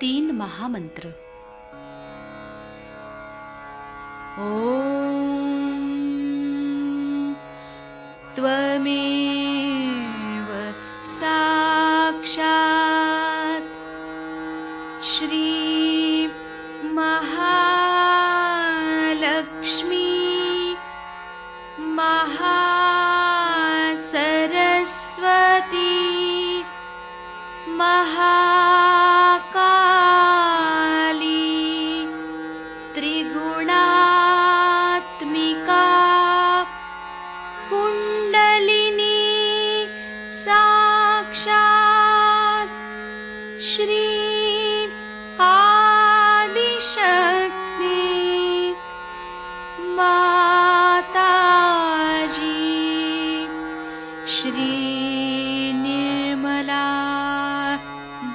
3 महामंत्र। ओम त्वमेव साक्षात् श्री महालक्ष्मी महासरस्वती महाकाली त्रिगुणात्मिका कुंडलिनी साक्षात् श्री आदिशक्ति माताजी श्री निर्मला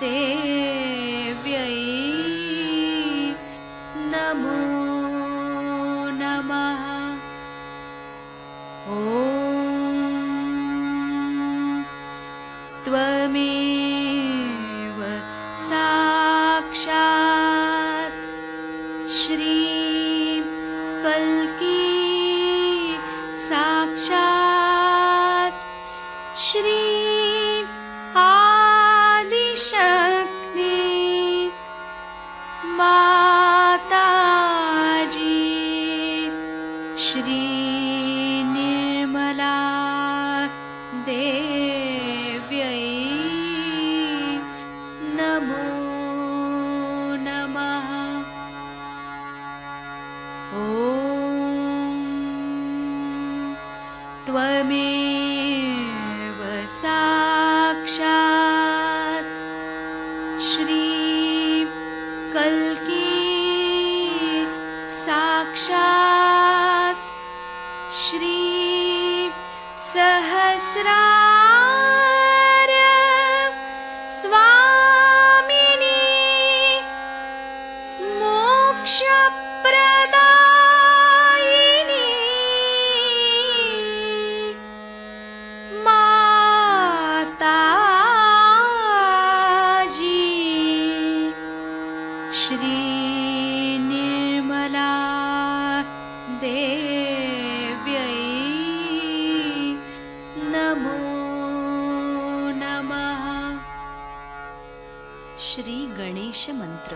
देव्यै नमो नमः। ॐ त्वमेव साक्षात् श्री कल्की साक्षात् श्री आदिशक्ति माताजी श्री निर्मला देव्यै नमो नमः। ॐ त्वमेव साक्षात् श्री कल्की साक्षात् श्री सहस्रार स्वामिनी मोक्षप्रदायिनी माताजी श्री निर्मला देव्यै नमो नमः। श्री गणेश मंत्र।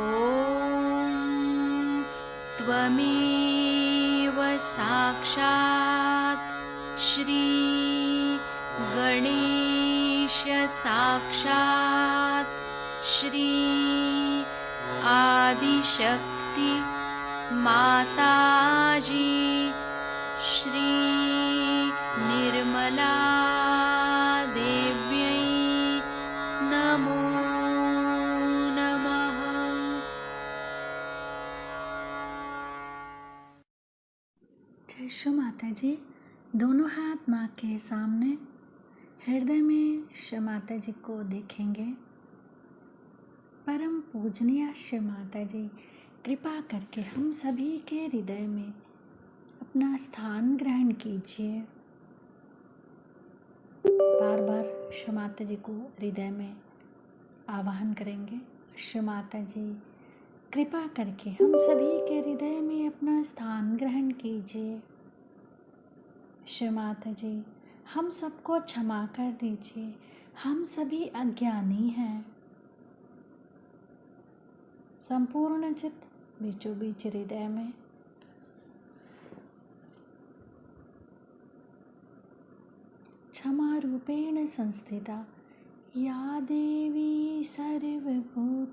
ओम त्वमेव साक्षात् श्री गणेश साक्षात् श्री आदिशक्ति माताजी श्री निर्मला देव्यै नमो नमः। जय श्री माता जी। दोनों हाथ माँ के सामने, हृदय में श्री माता जी को देखेंगे। परम पूजनीय श्री माता जी, कृपा करके हम सभी के हृदय में अपना स्थान ग्रहण कीजिए। बार बार श्री माता जी को हृदय में आवाहन करेंगे। श्री माता जी, कृपा करके हम सभी के हृदय में अपना स्थान ग्रहण कीजिए। श्री माता जी, हम सबको क्षमा कर दीजिए, हम सभी अज्ञानी हैं। संपूर्ण चित्त बीचों बीच हृदय में क्षमा रूपेण संस्थिता या देवी सर्वभूतेषु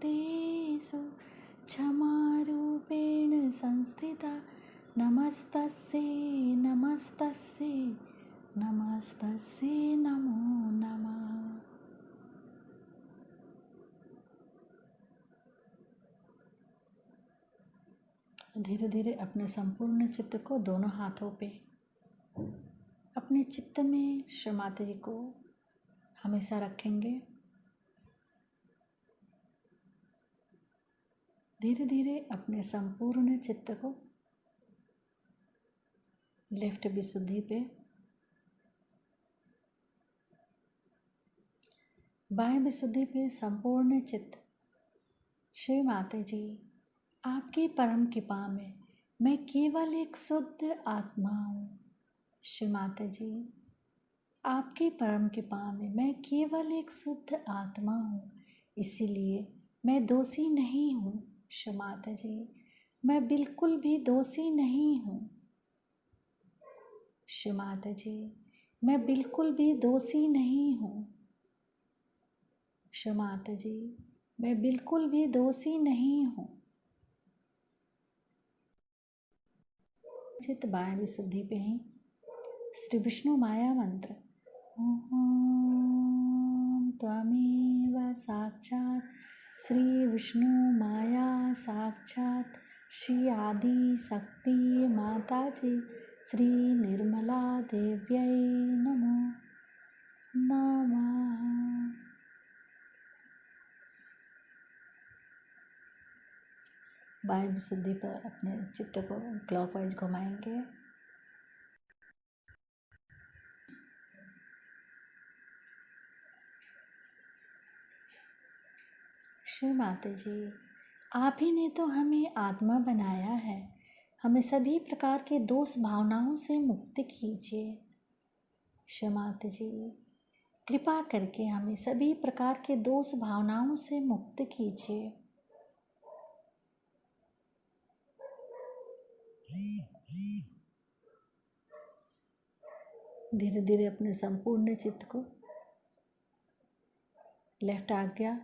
क्षमा रूपेण संस्थिता नमस्तस्यै नमस्तस्यै नमस्तस्यै नमो नमः। धीरे धीरे अपने संपूर्ण चित्त को दोनों हाथों पे अपने चित्त में श्री माता जी को हमेशा रखेंगे। धीरे धीरे अपने संपूर्ण चित्त को लेफ्ट विशुद्धि पे बाह्य विशुद्धि पे संपूर्ण चित्त। श्री माता जी, आपकी परम कृपा में मैं केवल एक शुद्ध आत्मा हूँ। श्री माता जी, आपकी परम कृपा में मैं केवल एक शुद्ध आत्मा हूँ, इसीलिए मैं दोषी नहीं हूँ। श्री माता जी, मैं बिल्कुल भी दोषी नहीं हूँ। श्री माता जी, मैं बिल्कुल भी दोषी नहीं हूँ। श्री माता जी, मैं बिल्कुल भी दोषी नहीं हूँ। चित्त बाह्य विशुद्धि पे ही श्री विष्णु माया मंत्र। ओम त्वमेव साक्षात् श्री विष्णु माया साक्षात् श्री आदि शक्ति माता जी श्री निर्मला देव्यै नमो नमः। बाह्य विशुद्धि पर अपने चित्त को क्लॉकवाइज घुमाएंगे। श्री माता जी, आप ही ने तो हमें आत्मा बनाया है, हमें सभी प्रकार के दोष भावनाओं से मुक्त कीजिए। श्री माता जी, कृपा करके हमें सभी प्रकार के दोष भावनाओं से मुक्त कीजिए। धीरे धीरे अपने संपूर्ण चित्त को लेफ्ट आज्ञा,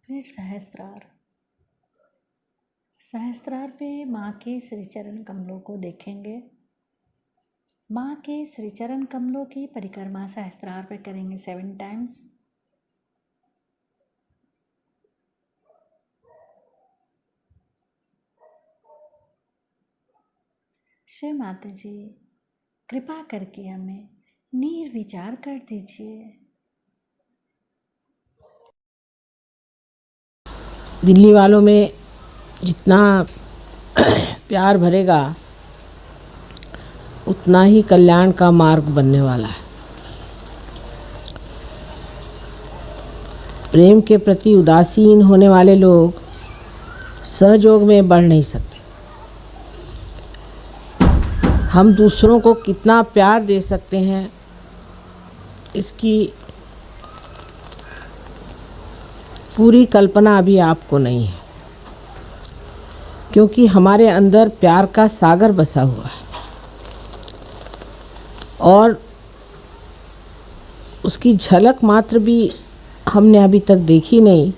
फिर सहस्त्रार। सहस्त्रार पे माँ के श्रीचरण कमलों को देखेंगे। माँ के श्रीचरण कमलों की परिक्रमा सहस्त्रार पे करेंगे 7 टाइम्स। श्री माता जी, कृपा करके हमें निर्विचार कर दीजिए। दिल्ली वालों में जितना प्यार भरेगा उतना ही कल्याण का मार्ग बनने वाला है। प्रेम के प्रति उदासीन होने वाले लोग सहयोग में बढ़ नहीं सकते। हम दूसरों को कितना प्यार दे सकते हैं, इसकी पूरी कल्पना अभी आपको नहीं है, क्योंकि हमारे अंदर प्यार का सागर बसा हुआ है और उसकी झलक मात्र भी हमने अभी तक देखी नहीं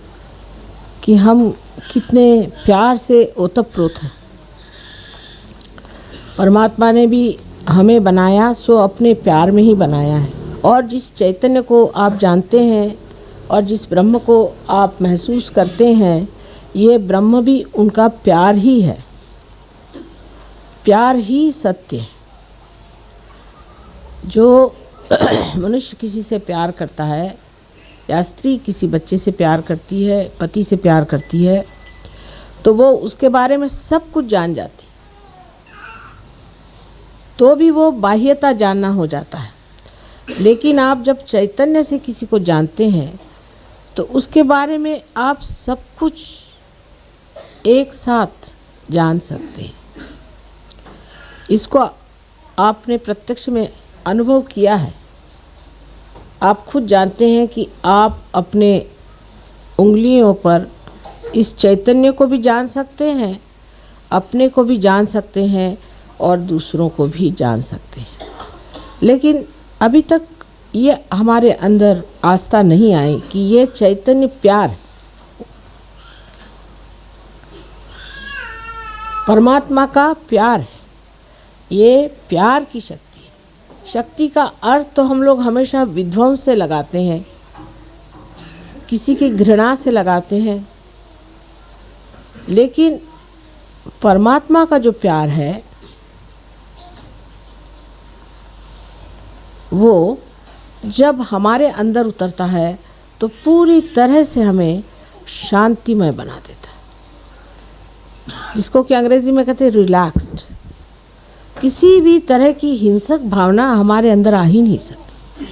कि हम कितने प्यार से ओतप्रोत हैं। परमात्मा ने भी हमें बनाया सो अपने प्यार में ही बनाया है, और जिस चैतन्य को आप जानते हैं और जिस ब्रह्म को आप महसूस करते हैं, ये ब्रह्म भी उनका प्यार ही है। प्यार ही सत्य है। जो मनुष्य किसी से प्यार करता है या स्त्री किसी बच्चे से प्यार करती है, पति से प्यार करती है, तो वो उसके बारे में सब कुछ जान जाती, तो भी वो बाह्यता जानना हो जाता है। लेकिन आप जब चैतन्य से किसी को जानते हैं तो उसके बारे में आप सब कुछ एक साथ जान सकते हैं। इसको आपने प्रत्यक्ष में अनुभव किया है। आप खुद जानते हैं कि आप अपने उंगलियों पर इस चैतन्य को भी जान सकते हैं, अपने को भी जान सकते हैं और दूसरों को भी जान सकते हैं। लेकिन अभी तक ये हमारे अंदर आस्था नहीं आई कि ये चैतन्य प्यार है, परमात्मा का प्यार है। ये प्यार की शक्ति है। शक्ति का अर्थ तो हम लोग हमेशा विध्वंस से लगाते हैं, किसी की घृणा से लगाते हैं, लेकिन परमात्मा का जो प्यार है वो जब हमारे अंदर उतरता है तो पूरी तरह से हमें शांतिमय बना देता है। जिसको कि अंग्रेजी में कहते हैं रिलैक्स्ड, किसी भी तरह की हिंसक भावना हमारे अंदर आ ही नहीं सकती,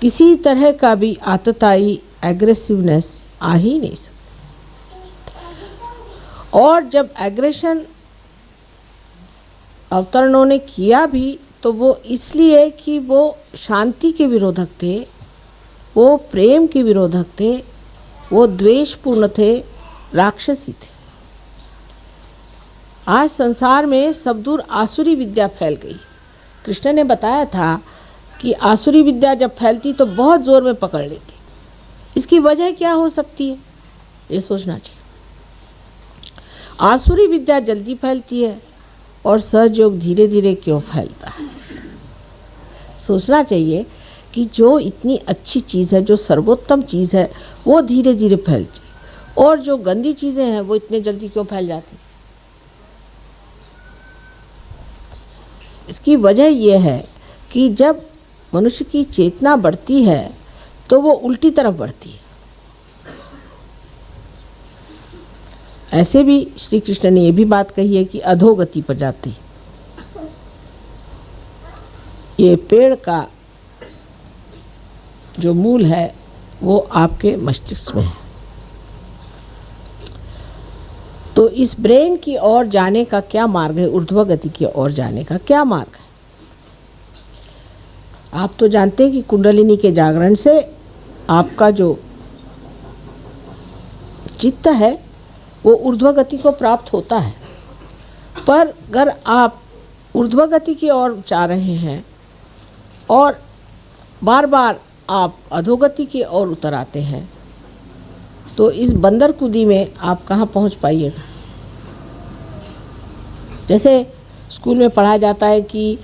किसी तरह का भी आतताई एग्रेसिवनेस आ ही नहीं सकती। और जब एग्रेशन अवतरणों ने किया भी तो वो इसलिए कि वो शांति के विरोधक थे, वो प्रेम के विरोधक थे, वो द्वेषपूर्ण थे, राक्षसी थे। आज संसार में सब दूर आसुरी विद्या फैल गई। कृष्ण ने बताया था कि आसुरी विद्या जब फैलती तो बहुत जोर में पकड़ लेती। इसकी वजह क्या हो सकती है, ये सोचना चाहिए। आसुरी विद्या जल्दी फैलती है और सहयोग धीरे धीरे क्यों फैलता है। सोचना चाहिए कि जो इतनी अच्छी चीज़ है, जो सर्वोत्तम चीज़ है, वो धीरे धीरे फैलती है, और जो गंदी चीज़ें हैं वो इतने जल्दी क्यों फैल जाती। इसकी वजह यह है कि जब मनुष्य की चेतना बढ़ती है तो वो उल्टी तरफ बढ़ती है। ऐसे भी श्री कृष्ण ने ये भी बात कही है कि अधोगति पर जाती। ये पेड़ का जो मूल है वो आपके मस्तिष्क में है, तो इस ब्रेन की ओर जाने का क्या मार्ग है, ऊर्ध्व गति की ओर जाने का क्या मार्ग है। आप तो जानते हैं कि कुंडलिनी के जागरण से आपका जो चित्त है वो ऊर्ध्व गति को प्राप्त होता है। पर अगर आप ऊर्ध्व गति की ओर जा रहे हैं और बार बार आप अधोगति की ओर उतर आते हैं तो इस बंदर कूदी में आप कहाँ पहुँच पाइएगा। जैसे स्कूल में पढ़ाया जाता है कि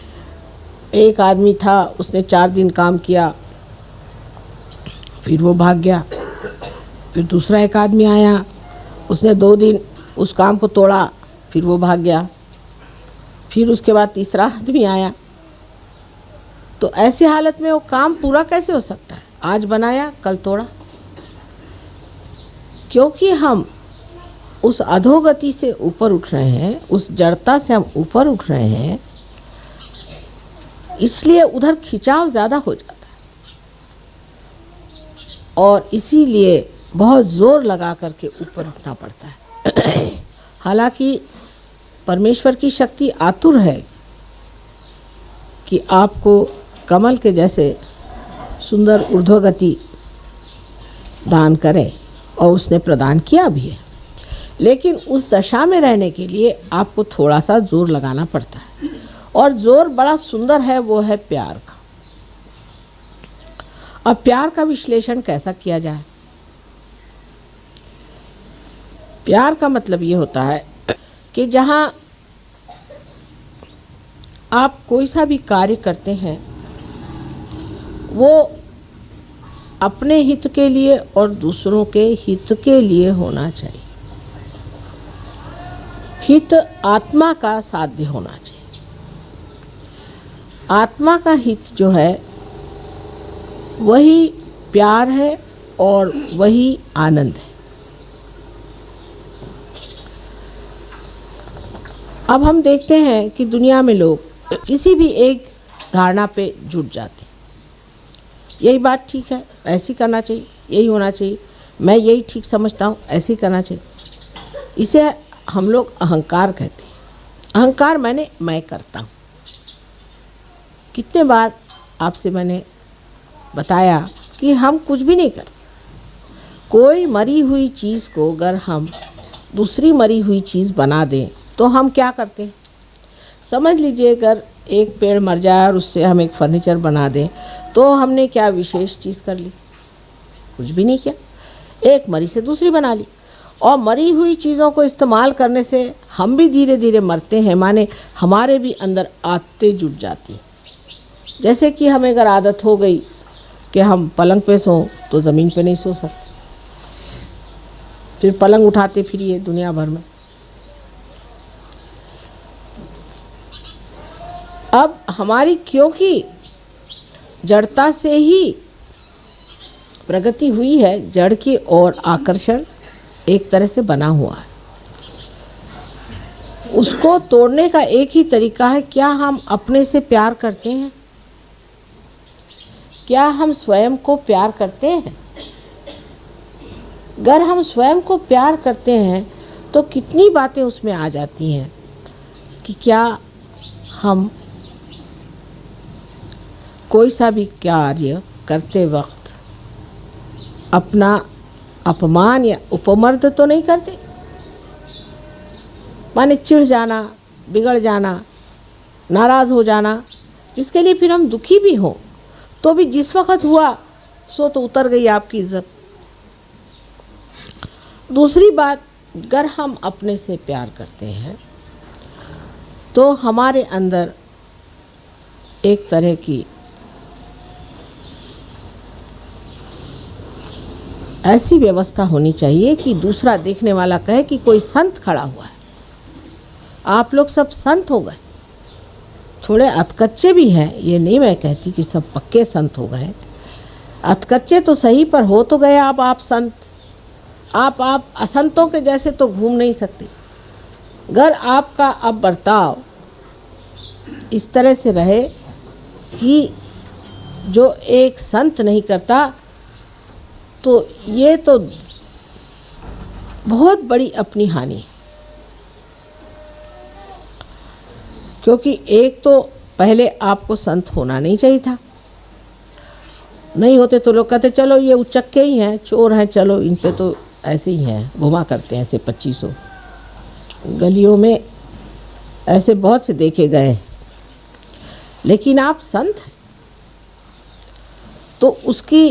एक आदमी था, उसने 4 दिन काम किया, फिर वो भाग गया। फिर दूसरा एक आदमी आया, उसने 2 दिन उस काम को तोड़ा, फिर वो भाग गया। फिर उसके बाद तीसरा आदमी आया। तो ऐसी हालत में वो काम पूरा कैसे हो सकता है। आज बनाया कल तोड़ा, क्योंकि हम उस अधोगति से ऊपर उठ रहे हैं, उस जड़ता से हम ऊपर उठ रहे हैं, इसलिए उधर खिंचाव ज़्यादा हो जाता है और इसीलिए बहुत ज़ोर लगा करके ऊपर उठना पड़ता है। हालांकि परमेश्वर की शक्ति आतुर है कि आपको कमल के जैसे सुंदर ऊर्ध्वगति दान करे, और उसने प्रदान किया भी है। लेकिन उस दशा में रहने के लिए आपको थोड़ा सा जोर लगाना पड़ता है, और जोर बड़ा सुंदर है, वो है प्यार का। अब प्यार का विश्लेषण कैसा किया जाए। प्यार का मतलब ये होता है कि जहाँ आप कोई सा भी कार्य करते हैं वो अपने हित के लिए और दूसरों के हित के लिए होना चाहिए। हित आत्मा का साध्य होना चाहिए। आत्मा का हित जो है वही प्यार है और वही आनंद है। अब हम देखते हैं कि दुनिया में लोग किसी भी एक धारणा पे जुट जाते हैं। यही बात ठीक है, ऐसी करना चाहिए, यही होना चाहिए, मैं यही ठीक समझता हूँ, ऐसे ही करना चाहिए। इसे हम लोग अहंकार कहते हैं। अहंकार माने मैं करता हूँ। कितने बार आपसे मैंने बताया कि हम कुछ भी नहीं करते। कोई मरी हुई चीज़ को अगर हम दूसरी मरी हुई चीज़ बना दें तो हम क्या करते हैं। समझ लीजिए अगर एक पेड़ मर जाए और उससे हम एक फर्नीचर बना दें तो हमने क्या विशेष चीज़ कर ली, कुछ भी नहीं किया। एक मरी से दूसरी बना ली, और मरी हुई चीज़ों को इस्तेमाल करने से हम भी धीरे धीरे मरते हैं, माने हमारे भी अंदर आदतें जुट जाती हैं। जैसे कि हमें अगर आदत हो गई कि हम पलंग पे सों तो ज़मीन पे नहीं सो सकते, फिर पलंग उठाते फिरिए दुनिया भर में। अब हमारी क्योंकि जड़ता से ही प्रगति हुई है, जड़ की ओर आकर्षण एक तरह से बना हुआ है। उसको तोड़ने का एक ही तरीका है, क्या हम अपने से प्यार करते हैं? क्या हम स्वयं को प्यार करते हैं? अगर हम स्वयं को प्यार करते हैं तो कितनी बातें उसमें आ जाती हैं कि क्या हम कोई सा भी कार्य करते वक्त अपना अपमान या उपमर्द तो नहीं करते। माने चिढ़ जाना, बिगड़ जाना, नाराज़ हो जाना, जिसके लिए फिर हम दुखी भी हों तो भी जिस वक्त हुआ सो तो उतर गई आपकी इज्जत। दूसरी बात, अगर हम अपने से प्यार करते हैं तो हमारे अंदर एक तरह की ऐसी व्यवस्था होनी चाहिए कि दूसरा देखने वाला कहे कि कोई संत खड़ा हुआ है। आप लोग सब संत हो गए, थोड़े अधकच्चे भी हैं, ये नहीं मैं कहती कि सब पक्के संत हो गए, अधकच्चे तो सही पर हो तो गए आप संत। आप असंतों के जैसे तो घूम नहीं सकते। अगर आपका अब बर्ताव इस तरह से रहे कि जो एक संत नहीं करता, तो ये तो बहुत बड़ी अपनी हानि है। क्योंकि एक तो पहले आपको संत होना नहीं चाहिए था, नहीं होते तो लोग कहते चलो ये उचक्के ही हैं, चोर हैं, चलो इन पे तो ऐसे ही हैं, घुमा करते हैं ऐसे 2500 गलियों में, ऐसे बहुत से देखे गए। लेकिन आप संत हैं तो उसकी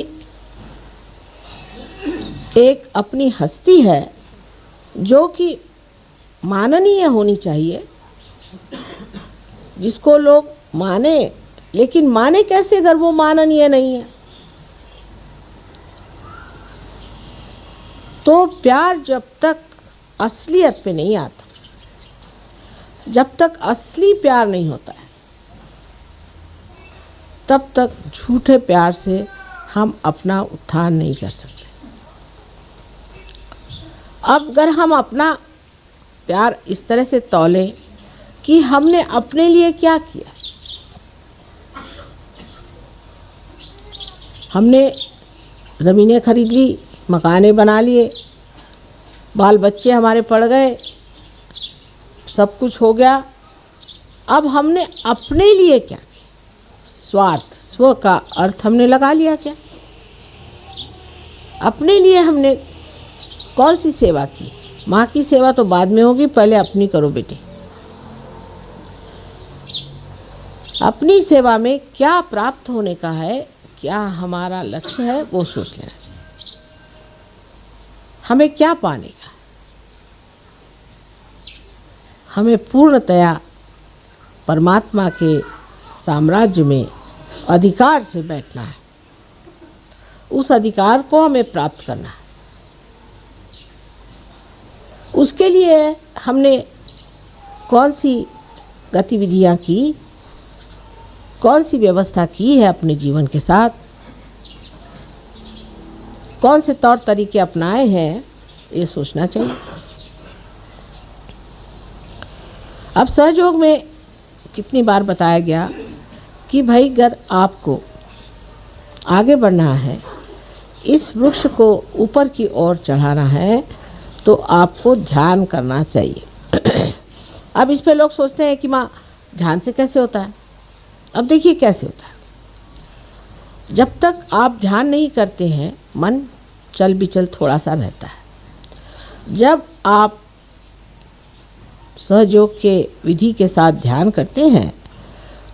एक अपनी हस्ती है जो कि माननीय होनी चाहिए, जिसको लोग माने। लेकिन माने कैसे अगर वो माननीय नहीं है? तो प्यार जब तक असलियत पे नहीं आता, जब तक असली प्यार नहीं होता है, तब तक झूठे प्यार से हम अपना उत्थान नहीं कर सकते। अब अगर हम अपना प्यार इस तरह से तौलें कि हमने अपने लिए क्या किया, हमने ज़मीनें खरीद ली, मकाने बना लिए, बाल बच्चे हमारे पड़ गए, सब कुछ हो गया। अब हमने अपने लिए क्या किया? स्वार्थ, स्व का अर्थ हमने लगा लिया क्या? अपने लिए हमने कौन सी सेवा की? माँ की सेवा तो बाद में होगी, पहले अपनी करो बेटे। अपनी सेवा में क्या प्राप्त होने का है, क्या हमारा लक्ष्य है, वो सोच लेना चाहिए। हमें क्या पाने का? हमें पूर्णतया परमात्मा के साम्राज्य में अधिकार से बैठना है, उस अधिकार को हमें प्राप्त करना है। उसके लिए हमने कौन सी गतिविधियां की, कौन सी व्यवस्था की है अपने जीवन के साथ, कौन से तौर तरीके अपनाए हैं, ये सोचना चाहिए। अब सहयोग में कितनी बार बताया गया कि भाई अगर आपको आगे बढ़ना है, इस वृक्ष को ऊपर की ओर चढ़ाना है, तो आपको ध्यान करना चाहिए। अब इस पे लोग सोचते हैं कि माँ ध्यान से कैसे होता है? अब देखिए कैसे होता है। जब तक आप ध्यान नहीं करते हैं, मन चल बिचल थोड़ा सा रहता है। जब आप सहयोग के विधि के साथ ध्यान करते हैं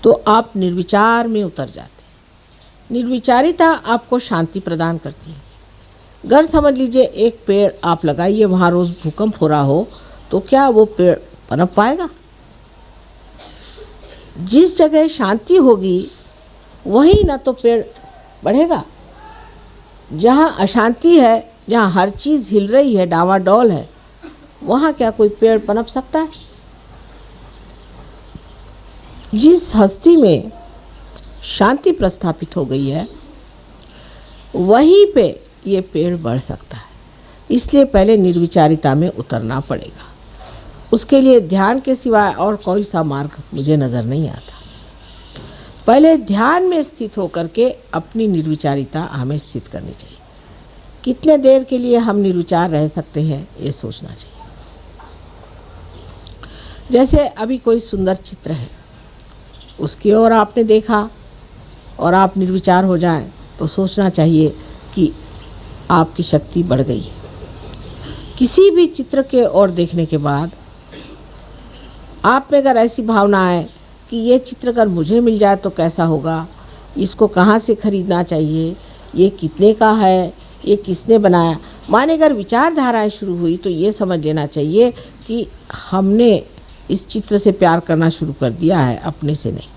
तो आप निर्विचार में उतर जाते हैं। निर्विचारिता आपको शांति प्रदान करती है। अगर समझ लीजिए एक पेड़ आप लगाइए, वहाँ रोज़ भूकंप हो रहा हो, तो क्या वो पेड़ पनप पाएगा? जिस जगह शांति होगी वहीं ना तो पेड़ बढ़ेगा। जहाँ अशांति है, जहाँ हर चीज़ हिल रही है, डावाडोल है, वहाँ क्या कोई पेड़ पनप सकता है? जिस हस्ती में शांति प्रस्थापित हो गई है, वहीं पे ये पेड़ बढ़ सकता है। इसलिए पहले निर्विचारिता में उतरना पड़ेगा। उसके लिए ध्यान के सिवाय और कोई सा मार्ग मुझे नज़र नहीं आता। पहले ध्यान में स्थित होकर के अपनी निर्विचारिता हमें स्थित करनी चाहिए। कितने देर के लिए हम निर्विचार रह सकते हैं ये सोचना चाहिए। जैसे अभी कोई सुंदर चित्र है, उसकी ओर आपने देखा और आप निर्विचार हो जाएं तो सोचना चाहिए कि आपकी शक्ति बढ़ गई है। किसी भी चित्र के ओर देखने के बाद आप में अगर ऐसी भावना आए कि ये चित्र अगर मुझे मिल जाए तो कैसा होगा, इसको कहाँ से खरीदना चाहिए, ये कितने का है, ये किसने बनाया, माने अगर विचारधाराएं शुरू हुई तो ये समझ लेना चाहिए कि हमने इस चित्र से प्यार करना शुरू कर दिया है, अपने से नहीं।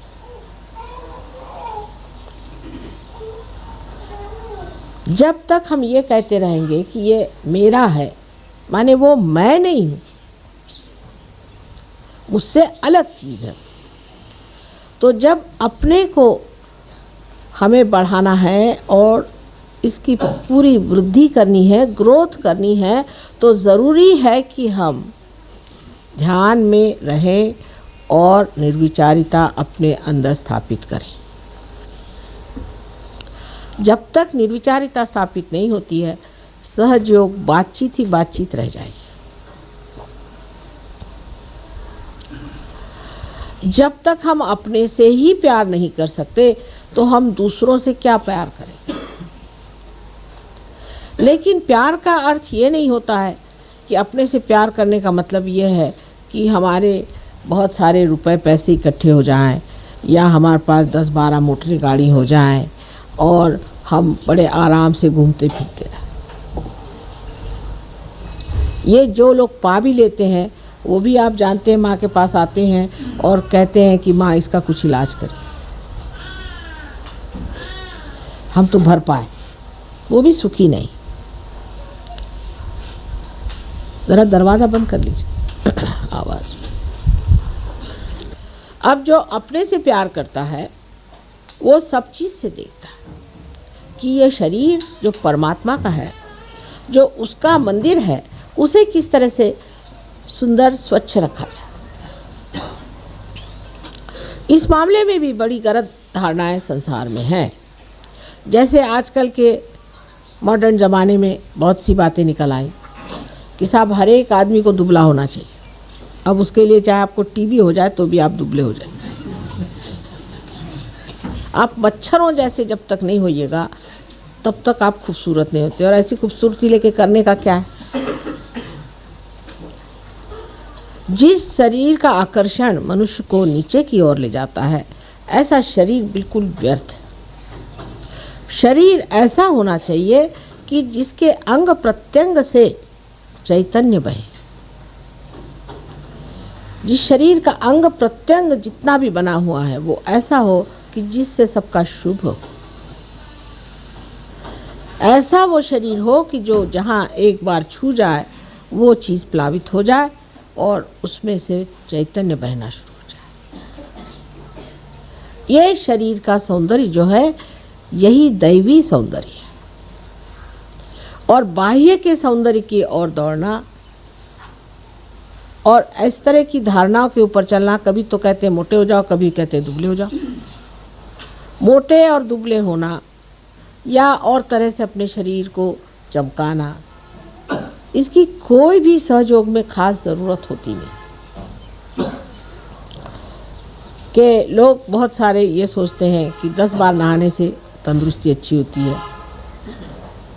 जब तक हम ये कहते रहेंगे कि ये मेरा है, माने वो मैं नहीं हूँ, मुझसे अलग चीज़ है, तो जब अपने को हमें बढ़ाना है और इसकी पूरी वृद्धि करनी है, ग्रोथ करनी है, तो ज़रूरी है कि हम ध्यान में रहें और निर्विचारिता अपने अंदर स्थापित करें। जब तक निर्विचारिता स्थापित नहीं होती है, सहज योग बातचीत ही बातचीत रह जाएगी। जब तक हम अपने से ही प्यार नहीं कर सकते तो हम दूसरों से क्या प्यार करें। लेकिन प्यार का अर्थ ये नहीं होता है कि अपने से प्यार करने का मतलब ये है कि हमारे बहुत सारे रुपए पैसे इकट्ठे हो जाएं, या हमारे पास 10-12 मोटर गाड़ी हो जाएं और हम बड़े आराम से घूमते फिरते रहें। ये जो लोग पा भी लेते हैं वो भी आप जानते हैं माँ के पास आते हैं और कहते हैं कि माँ इसका कुछ इलाज करें, हम तो भर पाए, वो भी सुखी नहीं। ज़रा दरवाज़ा बंद कर लीजिए आवाज़। अब जो अपने से प्यार करता है वो सब चीज़ से देखता है कि ये शरीर जो परमात्मा का है, जो उसका मंदिर है, उसे किस तरह से सुंदर स्वच्छ रखा जाए। इस मामले में भी बड़ी गलत धारणाएं संसार में हैं। जैसे आजकल के मॉडर्न ज़माने में बहुत सी बातें निकल आई कि साहब हर एक आदमी को दुबला होना चाहिए। अब उसके लिए चाहे आपको टीबी हो जाए तो भी आप दुबले हो जाएंगे। आप मच्छरों जैसे जब तक नहीं होइएगा तब तक आप खूबसूरत नहीं होते। और ऐसी खूबसूरती लेके करने का क्या है। जिस शरीर का आकर्षण मनुष्य को नीचे की ओर ले जाता है, ऐसा शरीर बिल्कुल व्यर्थ है। शरीर ऐसा होना चाहिए कि जिसके अंग प्रत्यंग से चैतन्य बहे। जिस शरीर का अंग प्रत्यंग जितना भी बना हुआ है वो ऐसा हो कि जिससे सबका शुभ हो। ऐसा वो शरीर हो कि जो जहाँ एक बार छू जाए वो चीज़ प्लावित हो जाए और उसमें से चैतन्य बहना शुरू हो जाए। ये शरीर का सौंदर्य जो है यही दैवी सौंदर्य है। और बाह्य के सौंदर्य की ओर दौड़ना और इस तरह की धारणाओं के ऊपर चलना, कभी तो कहते हैं मोटे हो जाओ, कभी कहते हैं दुबले हो जाओ। मोटे और दुबले होना या और तरह से अपने शरीर को चमकाना, इसकी कोई भी सहयोग में खास ज़रूरत होती नहीं। कि लोग बहुत सारे ये सोचते हैं कि 10 बार नहाने से तंदुरुस्ती अच्छी होती है।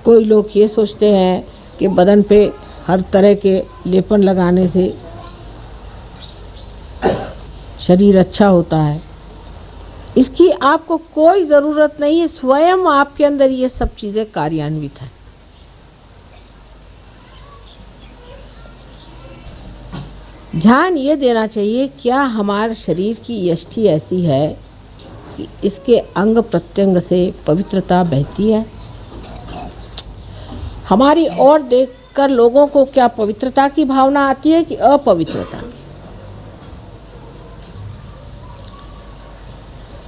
कोई लोग ये सोचते हैं कि बदन पे हर तरह के लेपन लगाने से शरीर अच्छा होता है। इसकी आपको कोई ज़रूरत नहीं है। स्वयं आपके अंदर ये सब चीज़ें कार्यान्वित हैं। ध्यान ये देना चाहिए, क्या हमारे शरीर की यष्टि ऐसी है कि इसके अंग प्रत्यंग से पवित्रता बहती है। हमारी ओर देखकर लोगों को क्या पवित्रता की भावना आती है कि अपवित्रता की।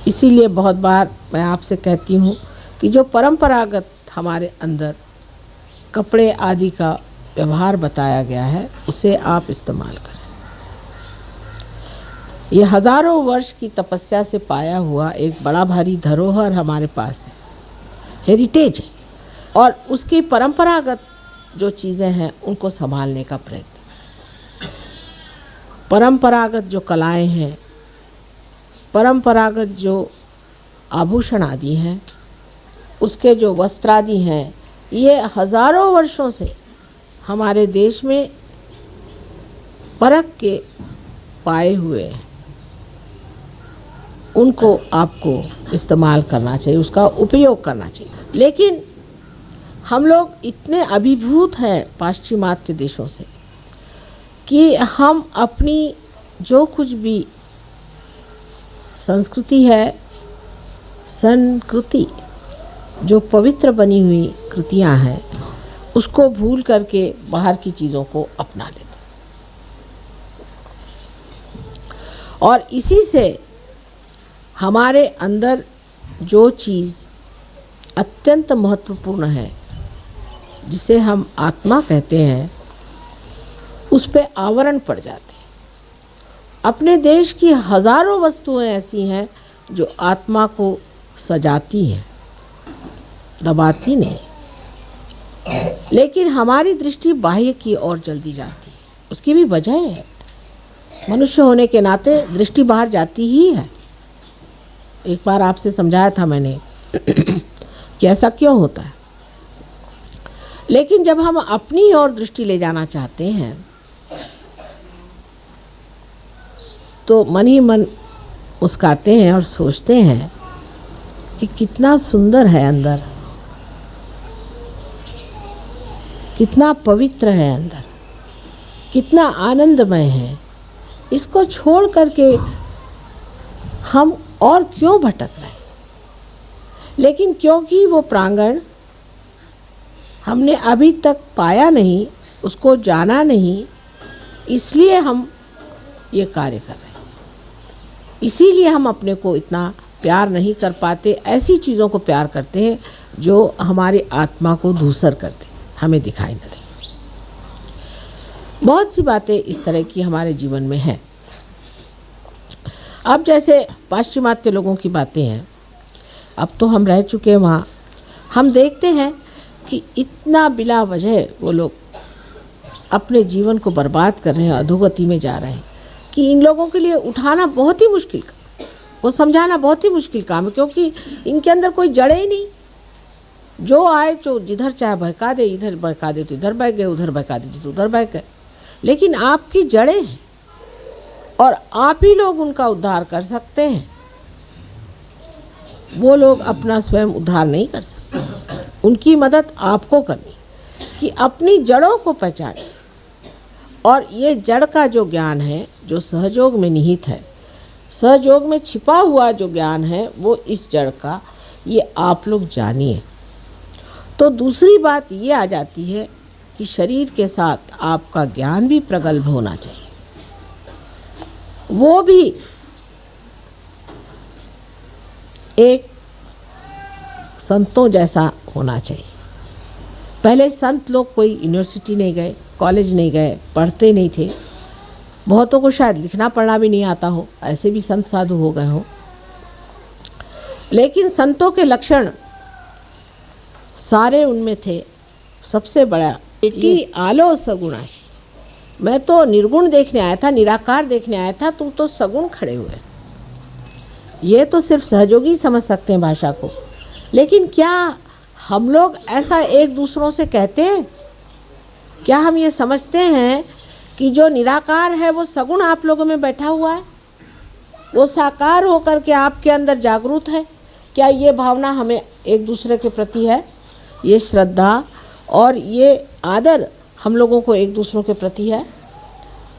इसीलिए बहुत बार मैं आपसे कहती हूँ कि जो परंपरागत हमारे अंदर कपड़े आदि का व्यवहार बताया गया है उसे आप इस्तेमाल करें। ये हजारों वर्ष की तपस्या से पाया हुआ एक बड़ा भारी धरोहर हमारे पास है, हेरिटेज है, और उसकी परंपरागत जो चीज़ें हैं उनको संभालने का प्रयत्न। परंपरागत जो कलाएं हैं, परंपरागत जो आभूषण आदि हैं, उसके जो वस्त्र आदि हैं, ये हजारों वर्षों से हमारे देश में परख के पाए हुए हैं। उनको आपको इस्तेमाल करना चाहिए, उसका उपयोग करना चाहिए। लेकिन हम लोग इतने अभिभूत हैं पाश्चिमात्य देशों से कि हम अपनी जो कुछ भी संस्कृति है, संस्कृति जो पवित्र बनी हुई कृतियां हैं, उसको भूल करके बाहर की चीज़ों को अपना लेते। और इसी से हमारे अंदर जो चीज़ अत्यंत महत्वपूर्ण है, जिसे हम आत्मा कहते हैं, उस पे आवरण पड़ जाते हैं। अपने देश की हजारों वस्तुएं ऐसी हैं जो आत्मा को सजाती हैं, दबाती नहीं, लेकिन हमारी दृष्टि बाह्य की ओर जल्दी जाती है। उसकी भी वजह है, मनुष्य होने के नाते दृष्टि बाहर जाती ही है। एक बार आपसे समझाया था मैंने कि ऐसा क्यों होता है। लेकिन जब हम अपनी ओर दृष्टि ले जाना चाहते हैं तो मन ही मन मुस्काते हैं और सोचते हैं कि कितना सुंदर है अंदर, कितना पवित्र है अंदर, कितना आनंदमय है। इसको छोड़ करके हम और क्यों भटक रहे हैं। लेकिन क्योंकि वो प्रांगण हमने अभी तक पाया नहीं, उसको जाना नहीं, इसलिए हम ये कार्य कर रहे हैं। इसीलिए हम अपने को इतना प्यार नहीं कर पाते, ऐसी चीज़ों को प्यार करते हैं जो हमारी आत्मा को धूसर करते, हमें दिखाई न दे। बहुत सी बातें इस तरह की हमारे जीवन में हैं। अब जैसे पाश्चिमात्य लोगों की बातें हैं, अब तो हम रह चुके हैं वहाँ, हम देखते हैं कि इतना बिला वजह वो लोग अपने जीवन को बर्बाद कर रहे हैं, अधोगति में जा रहे हैं, कि इन लोगों के लिए उठाना बहुत ही मुश्किल काम, वो समझाना बहुत ही मुश्किल काम है, क्योंकि इनके अंदर कोई जड़े ही नहीं। जो आए तो जिधर चाहे बहका दे, इधर बहका दे तो इधर बह गए, उधर बहका दे तो उधर बह गए। लेकिन आपकी जड़ें हैं और आप ही लोग उनका उद्धार कर सकते हैं। वो लोग अपना स्वयं उद्धार नहीं कर सकते, उनकी मदद आपको करनी कि अपनी जड़ों को पहचानें। और ये जड़ का जो ज्ञान है, जो सहयोग में निहित है, सहयोग में छिपा हुआ जो ज्ञान है, वो इस जड़ का, ये आप लोग जानिए। तो दूसरी बात ये आ जाती है कि शरीर के साथ आपका ज्ञान भी प्रगल्भ होना चाहिए, वो भी एक संतों जैसा होना चाहिए। पहले संत लोग कोई यूनिवर्सिटी नहीं गए, कॉलेज नहीं गए, पढ़ते नहीं थे, बहुतों को शायद लिखना पढ़ना भी नहीं आता हो, ऐसे भी संत साधु हो गए हो। लेकिन संतों के लक्षण सारे उनमें थे। सबसे बड़ा कि आलो सगुणाशी, मैं तो निर्गुण देखने आया था, निराकार देखने आया था, तुम तो सगुण खड़े हुए। ये तो सिर्फ सहयोगी समझ सकते हैं भाषा को, लेकिन क्या हम लोग ऐसा एक दूसरों से कहते हैं? क्या हम ये समझते हैं कि जो निराकार है वो सगुण आप लोगों में बैठा हुआ है, वो साकार होकर के आपके अंदर जागरूक है? क्या ये भावना हमें एक दूसरे के प्रति है? ये श्रद्धा और ये आदर हम लोगों को एक दूसरों के प्रति है?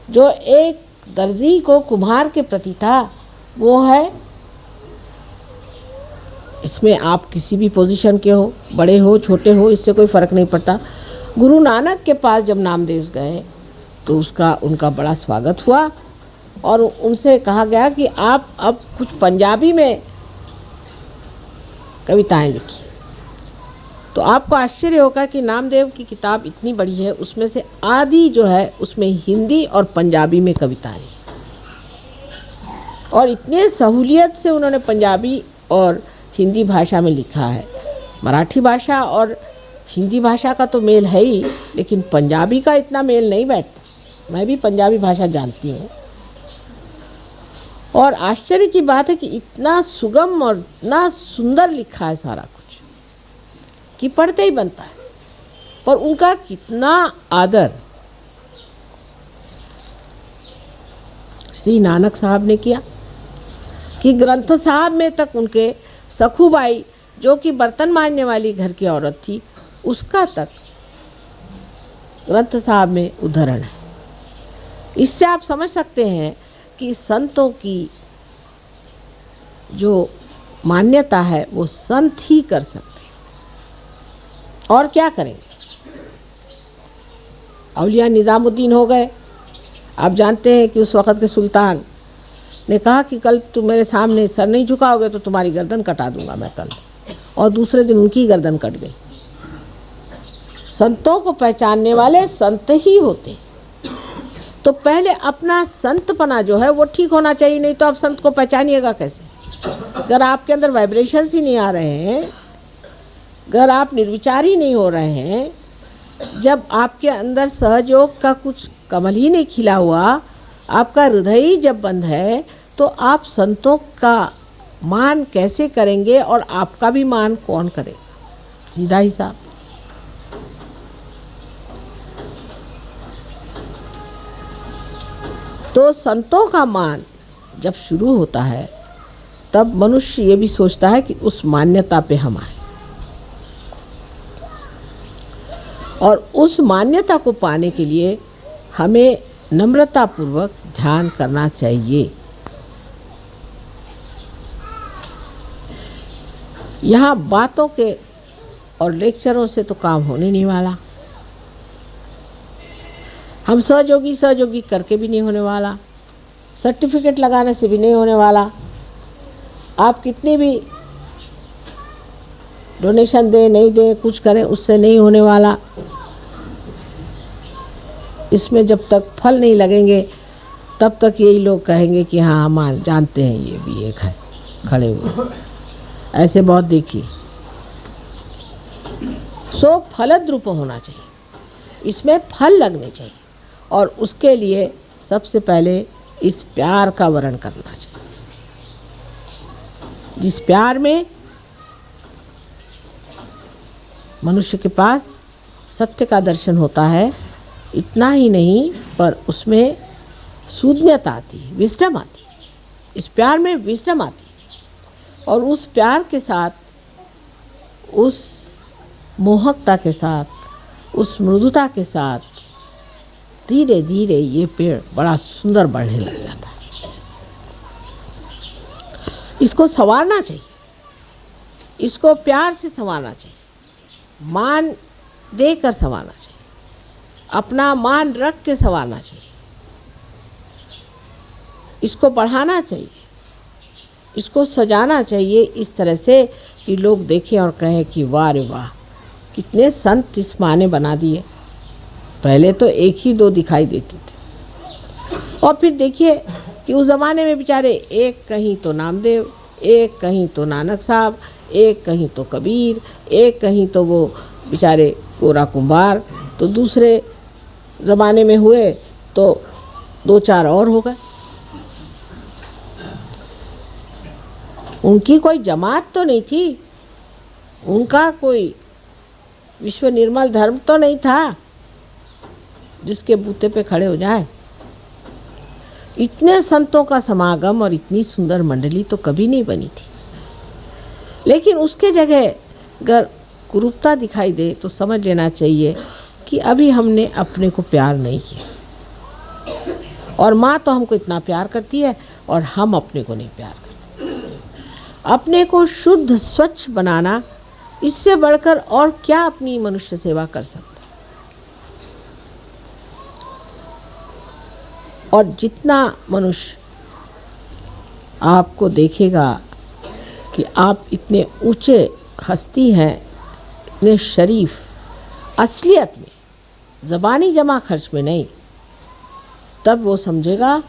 जो एक दर्जी को कुम्हार के प्रति था, वो है। इसमें आप किसी भी पोजीशन के हो, बड़े हो छोटे हो, इससे कोई फ़र्क नहीं पड़ता। गुरु नानक के पास जब नामदेव गए तो उनका बड़ा स्वागत हुआ और उनसे कहा गया कि आप अब कुछ पंजाबी में कविताएं लिखिए। तो आपको आश्चर्य होगा कि नामदेव की किताब इतनी बड़ी है, उसमें से आधी जो है उसमें हिंदी और पंजाबी में कविताएं। और इतने सहूलियत से उन्होंने पंजाबी और हिंदी भाषा में लिखा है। मराठी भाषा और हिंदी भाषा का तो मेल है ही, लेकिन पंजाबी का इतना मेल नहीं बैठता। मैं भी पंजाबी भाषा जानती हूँ और आश्चर्य की बात है कि इतना सुगम और इतना सुंदर लिखा है सारा कुछ कि पढ़ते ही बनता है। पर उनका कितना आदर श्री नानक साहब ने किया कि ग्रंथ साहब में तक उनके सखूबाई, जो कि बर्तन मांजने वाली घर की औरत थी, उसका तक ग्रंथ साहब में उदाहरण है। इससे आप समझ सकते हैं कि संतों की जो मान्यता है वो संत ही कर सकते हैं, और क्या करेंगे। औलिया निज़ामुद्दीन हो गए। आप जानते हैं कि उस वक़्त के सुल्तान ने कहा कि कल तुम मेरे सामने सर नहीं झुकाओगे तो तुम्हारी गर्दन कटा दूंगा मैं कल, और दूसरे दिन उनकी गर्दन कट गई। संतों को पहचानने वाले संत ही होते हैं। तो पहले अपना संतपना जो है वो ठीक होना चाहिए, नहीं तो आप संत को पहचानिएगा कैसे। अगर आपके अंदर वाइब्रेशंस ही नहीं आ रहे हैं, अगर आप निर्विचारी नहीं हो रहे हैं, जब आपके अंदर सहयोग का कुछ कमल ही नहीं खिला हुआ, आपका हृदय ही जब बंद है, तो आप संतों का मान कैसे करेंगे और आपका भी मान कौन करेगा। सीधा हिसाब। तो संतों का मान जब शुरू होता है तब मनुष्य ये भी सोचता है कि उस मान्यता पे हम आए, और उस मान्यता को पाने के लिए हमें नम्रतापूर्वक ध्यान करना चाहिए। यहाँ बातों के और लेक्चरों से तो काम होने नहीं वाला, हम सहयोगी करके भी नहीं होने वाला, सर्टिफिकेट लगाने से भी नहीं होने वाला। आप कितनी भी डोनेशन दें नहीं दें कुछ करें, उससे नहीं होने वाला। इसमें जब तक फल नहीं लगेंगे तब तक यही लोग कहेंगे कि हाँ हम जानते हैं ये भी एक है खड़े हुए। ऐसे बहुत देखिए। सो फलद्रुप होना चाहिए, इसमें फल लगने चाहिए, और उसके लिए सबसे पहले इस प्यार का वर्णन करना चाहिए, जिस प्यार में मनुष्य के पास सत्य का दर्शन होता है। इतना ही नहीं, पर उसमें सूझनीयता आती है, विजडम आती है। इस प्यार में विजडम आती है, और उस प्यार के साथ, उस मोहकता के साथ, उस मृदुता के साथ धीरे धीरे ये पेड़ बड़ा सुंदर बढ़ने लग जाता है। इसको संवारना चाहिए, इसको प्यार से संवारना चाहिए, मान देकर संवारना चाहिए, अपना मान रख के संवारना चाहिए, इसको बढ़ाना चाहिए, इसको सजाना चाहिए इस तरह से कि लोग देखें और कहें कि वाह रे वाह, कितने संत इस माँ ने बना दिए। पहले तो एक ही दो दिखाई देते थे, और फिर देखिए कि उस ज़माने में बेचारे एक कहीं तो नामदेव, एक कहीं तो नानक साहब, एक कहीं तो कबीर, एक कहीं तो वो बेचारे कोरा कुंभार, तो दूसरे ज़माने में हुए तो दो चार और हो गए। उनकी कोई जमात तो नहीं थी, उनका कोई विश्व निर्मल धर्म तो नहीं था जिसके बूते पे खड़े हो जाए। इतने संतों का समागम और इतनी सुंदर मंडली तो कभी नहीं बनी थी। लेकिन उसके जगह अगर कुरूपता दिखाई दे तो समझ लेना चाहिए कि अभी हमने अपने को प्यार नहीं किया, और माँ तो हमको इतना प्यार करती है और हम अपने को नहीं प्यार करते। अपने को शुद्ध स्वच्छ बनाना, इससे बढ़कर और क्या अपनी मनुष्य सेवा कर सकता। और जितना मनुष्य आपको देखेगा कि आप इतने ऊंचे हस्ती हैं, इतने शरीफ, असलियत में, ज़बानी जमा खर्च में नहीं, तब वो समझेगा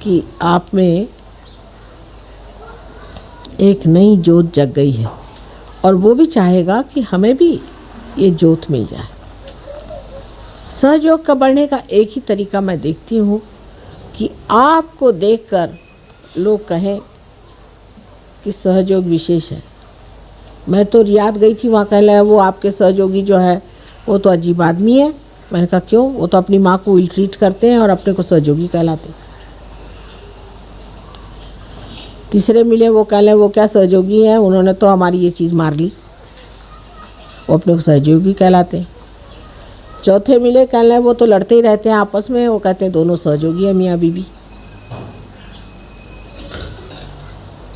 कि आप में एक नई जोत जग गई है और वो भी चाहेगा कि हमें भी ये जोत मिल जाए। सहयोग का बढ़ने का एक ही तरीका मैं देखती हूँ कि आपको देखकर लोग कहें कि सहयोग विशेष है। मैं तो रियाद गई थी, वहाँ कह रहा है वो आपके सहयोगी जो है वो तो अजीब आदमी है। मैंने कहा क्यों? वो तो अपनी माँ को इल ट्रीट करते हैं और अपने को सहयोगी कहलाते हैं। तीसरे मिले, वो कह रहे वो क्या सहयोगी हैं, उन्होंने तो हमारी ये चीज़ मार ली, वो अपने को सहयोगी कहलाते हैं। चौथे मिले, कह रहे वो तो लड़ते ही रहते हैं आपस में, वो कहते हैं दोनों सहयोगी हैं मियाँ बीबी।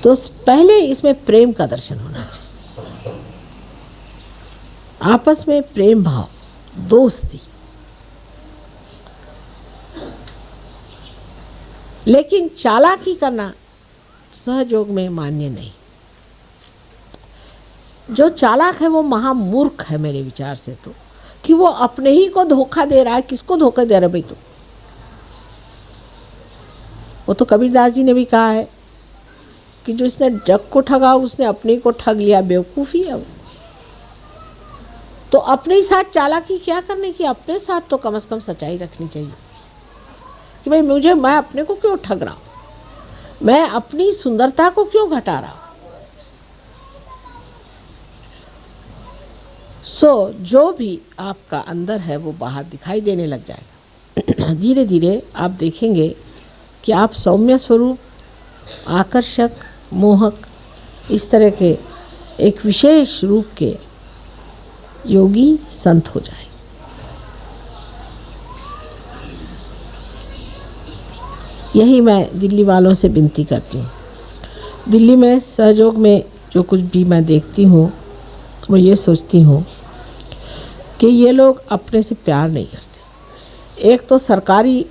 तो पहले इसमें प्रेम का दर्शन होना चाहिए, आपस में प्रेम भाव, दोस्ती। लेकिन चालाकी करना सहयोग में मान्य नहीं। जो चालाक है वो महामूर्ख है मेरे विचार से, तो कि वो अपने ही को धोखा दे रहा है। किसको धोखा दे रहा है भाई? तो वो तो कबीरदास जी ने भी कहा है कि जो इसने जग को ठगा उसने अपने को ठग लिया, बेवकूफ़ी है वो। तो अपने ही साथ चालाकी क्या करने की? अपने साथ तो कम से कम सच्चाई रखनी चाहिए कि भाई मैं अपने को क्यों ठग रहा हूँ, मैं अपनी सुंदरता को क्यों घटा रहा हूँ। जो भी आपका अंदर है वो बाहर दिखाई देने लग जाएगा। धीरे धीरे आप देखेंगे कि आप सौम्य स्वरूप, आकर्षक, मोहक, इस तरह के एक विशेष रूप के योगी संत हो जाए। यही मैं दिल्ली वालों से विनती करती हूँ। दिल्ली में सहयोग में जो कुछ भी मैं देखती हूँ वो ये सोचती हूँ कि ये लोग अपने से प्यार नहीं करते। एक तो सरकारी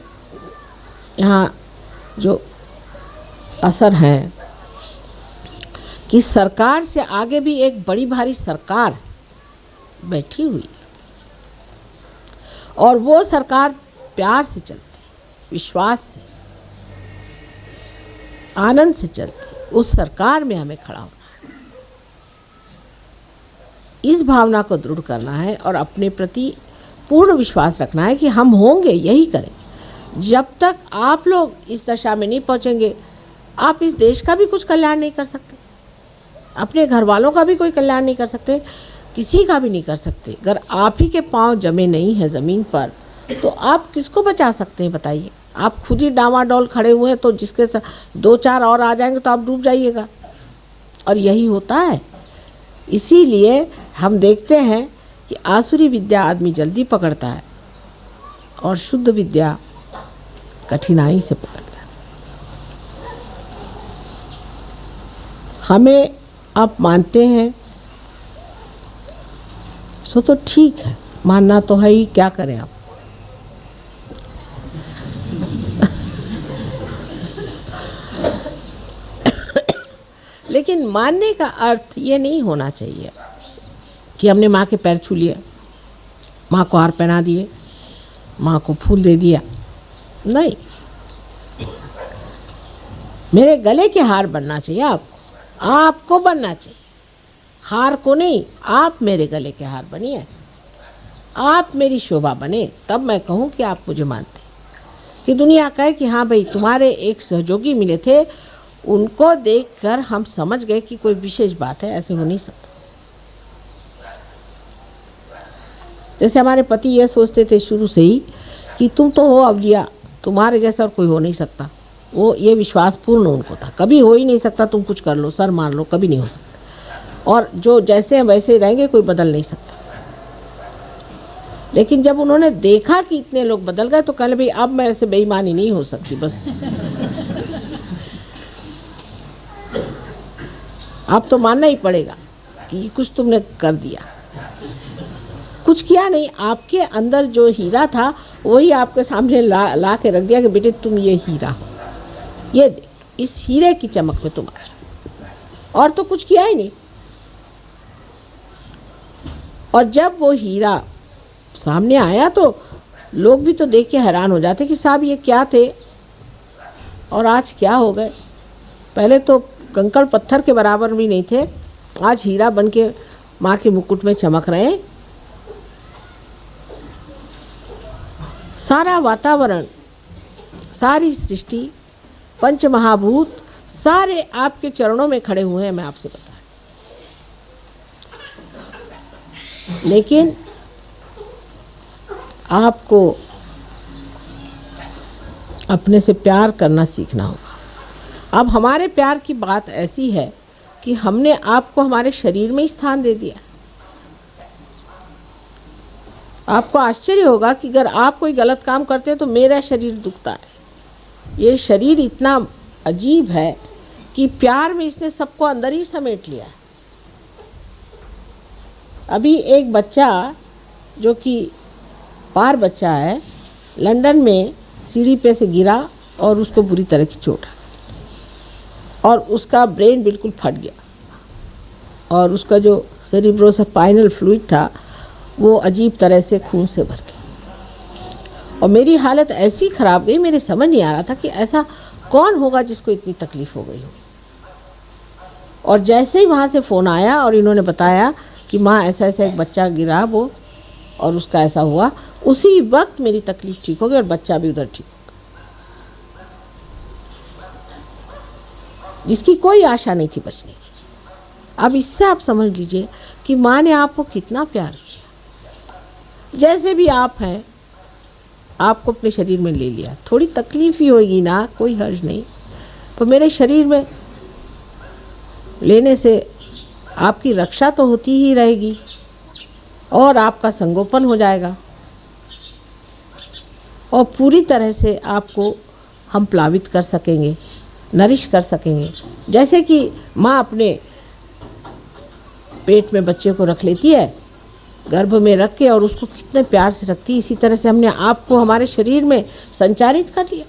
यहाँ जो असर है कि सरकार से आगे भी एक बड़ी भारी सरकार बैठी हुई और वो सरकार प्यार से चलती, विश्वास से, आनंद से चलती। उस सरकार में हमें खड़ा होना है, इस भावना को दृढ़ करना है और अपने प्रति पूर्ण विश्वास रखना है कि हम होंगे, यही करेंगे। जब तक आप लोग इस दशा में नहीं पहुंचेंगे, आप इस देश का भी कुछ कल्याण नहीं कर सकते, अपने घर वालों का भी कोई कल्याण नहीं कर सकते, किसी का भी नहीं कर सकते। अगर आप ही के पांव जमे नहीं है ज़मीन पर तो आप किसको बचा सकते हैं बताइए? आप खुद ही डामाडोल खड़े हुए हैं तो जिसके साथ 2-4 और आ जाएंगे तो आप डूब जाइएगा। और यही होता है। इसीलिए हम देखते हैं कि आसुरी विद्या आदमी जल्दी पकड़ता है और शुद्ध विद्या कठिनाई से पकड़ता है। हमें आप मानते हैं सो तो ठीक है, मानना तो है ही, क्या करें आप। लेकिन मानने का अर्थ ये नहीं होना चाहिए कि हमने माँ के पैर छू लिए, माँ को हार पहना दिए, माँ को फूल दे दिया। नहीं, मेरे गले के हार बनना चाहिए आपको बनना चाहिए, हार को नहीं। आप मेरे गले के हार बनिए, आप मेरी शोभा बने, तब मैं कहूँ कि आप मुझे मानते। कि दुनिया कहे कि हाँ भाई तुम्हारे एक सहयोगी मिले थे, उनको देखकर हम समझ गए कि कोई विशेष बात है। ऐसे हो नहीं सकता। जैसे हमारे पति ये सोचते थे शुरू से ही कि तुम तो हो अवलिया, तुम्हारे जैसा और कोई हो नहीं सकता। वो ये विश्वास पूर्ण उनको था, कभी हो ही नहीं सकता, तुम कुछ कर लो, सर मार लो, कभी नहीं हो सकता। और जो जैसे हैं वैसे रहेंगे, कोई बदल नहीं सकता। लेकिन जब उन्होंने देखा कि इतने लोग बदल गए तो कह भाई अब मेरे से बेईमानी नहीं हो सकती, बस अब तो मानना ही पड़ेगा कि कुछ तुमने कर दिया। कुछ किया नहीं, आपके अंदर जो हीरा था वही आपके सामने ला के रख दिया कि बेटे तुम ये हीरा हो, ये देख, इस हीरे की चमक में तुम आ जाओ। और तो कुछ किया ही नहीं। और जब वो हीरा सामने आया तो लोग भी तो देख के हैरान हो जाते कि साहब ये क्या थे। और आज क्या हो गए। पहले तो कंकड़ पत्थर के बराबर भी नहीं थे, आज हीरा बन के माँ के मुकुट में चमक रहे हैं। सारा वातावरण, सारी सृष्टि, पंच महाभूत सारे आपके चरणों में खड़े हुए हैं, मैं आपसे बता। लेकिन आपको अपने से प्यार करना सीखना होगा। अब हमारे प्यार की बात ऐसी है कि हमने आपको हमारे शरीर में ही स्थान दे दिया। आपको आश्चर्य होगा कि अगर आप कोई गलत काम करते हैं तो मेरा शरीर दुखता है। ये शरीर इतना अजीब है कि प्यार में इसने सबको अंदर ही समेट लिया। अभी एक बच्चा जो कि पार बच्चा है, लंदन में सीढ़ी पे से गिरा और उसको बुरी तरह की चोट आ गई और उसका ब्रेन बिल्कुल फट गया और उसका जो सेरिब्रोस्पाइनल फ्लूइड था वो अजीब तरह से खून से भर गया। और मेरी हालत ऐसी ख़राब गई, मेरे समझ नहीं आ रहा था कि ऐसा कौन होगा जिसको इतनी तकलीफ़ हो गई होगी। और जैसे ही वहाँ से फ़ोन आया और इन्होंने बताया कि माँ ऐसा ऐसा एक बच्चा गिरा वो और उसका ऐसा हुआ, उसी वक्त मेरी तकलीफ़ ठीक हो गई और बच्चा भी उधर ठीक हो गया, जिसकी कोई आशा नहीं थी बचने की। अब इससे आप समझ लीजिए कि माँ ने आपको कितना प्यार किया। जैसे भी आप हैं, आपको अपने शरीर में ले लिया। थोड़ी तकलीफ़ ही होगी ना, कोई हर्ज नहीं, तो मेरे शरीर में लेने से आपकी रक्षा तो होती ही रहेगी और आपका संगोपन हो जाएगा और पूरी तरह से आपको हम प्लावित कर सकेंगे, नरिश कर सकेंगे। जैसे कि माँ अपने पेट में बच्चे को रख लेती है, गर्भ में रख के, और उसको कितने प्यार से रखती है, इसी तरह से हमने आपको हमारे शरीर में संचारित कर दिया।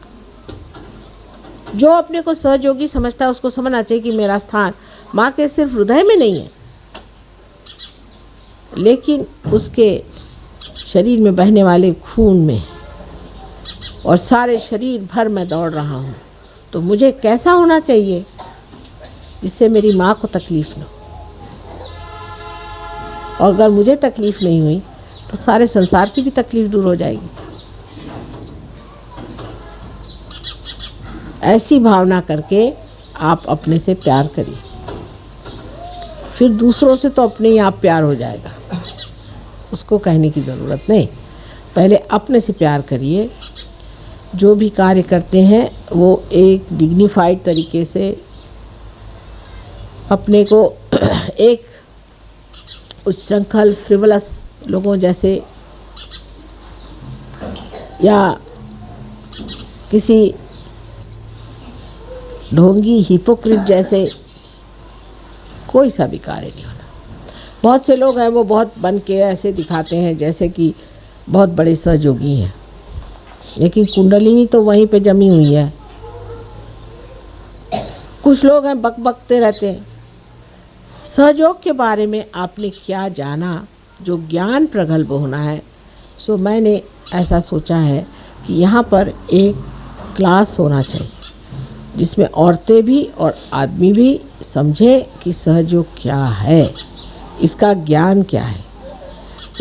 जो अपने को सहयोगी समझता है उसको समझना चाहिए कि मेरा स्थान माँ के सिर्फ हृदय में नहीं है, लेकिन उसके शरीर में बहने वाले खून में, और सारे शरीर भर मैं दौड़ रहा हूँ। तो मुझे कैसा होना चाहिए जिससे मेरी माँ को तकलीफ़ न हो, और अगर मुझे तकलीफ़ नहीं हुई तो सारे संसार की भी तकलीफ़ दूर हो जाएगी। ऐसी भावना करके आप अपने से प्यार करिए, फिर दूसरों से तो अपने ही आप प्यार हो जाएगा, उसको कहने की ज़रूरत नहीं। पहले अपने से प्यार करिए। जो भी कार्य करते हैं वो एक डिग्निफाइड तरीके से अपने को एक उच्छृंखल फ्रिवलस लोगों जैसे या किसी ढोंगी हिपोक्रिट जैसे कोई सा भी कार्य नहीं होना। बहुत से लोग हैं वो बहुत बन के ऐसे दिखाते हैं जैसे कि बहुत बड़े सहयोगी हैं, लेकिन कुंडलिनी तो वहीं पे जमी हुई है। कुछ लोग हैं बकबकते रहते हैं। सहयोग के बारे में आपने क्या जाना, जो ज्ञान प्रगल्भ होना है। सो मैंने ऐसा सोचा है कि यहाँ पर एक क्लास होना चाहिए जिसमें औरतें भी और आदमी भी समझे कि सहयोग क्या है, इसका ज्ञान क्या है,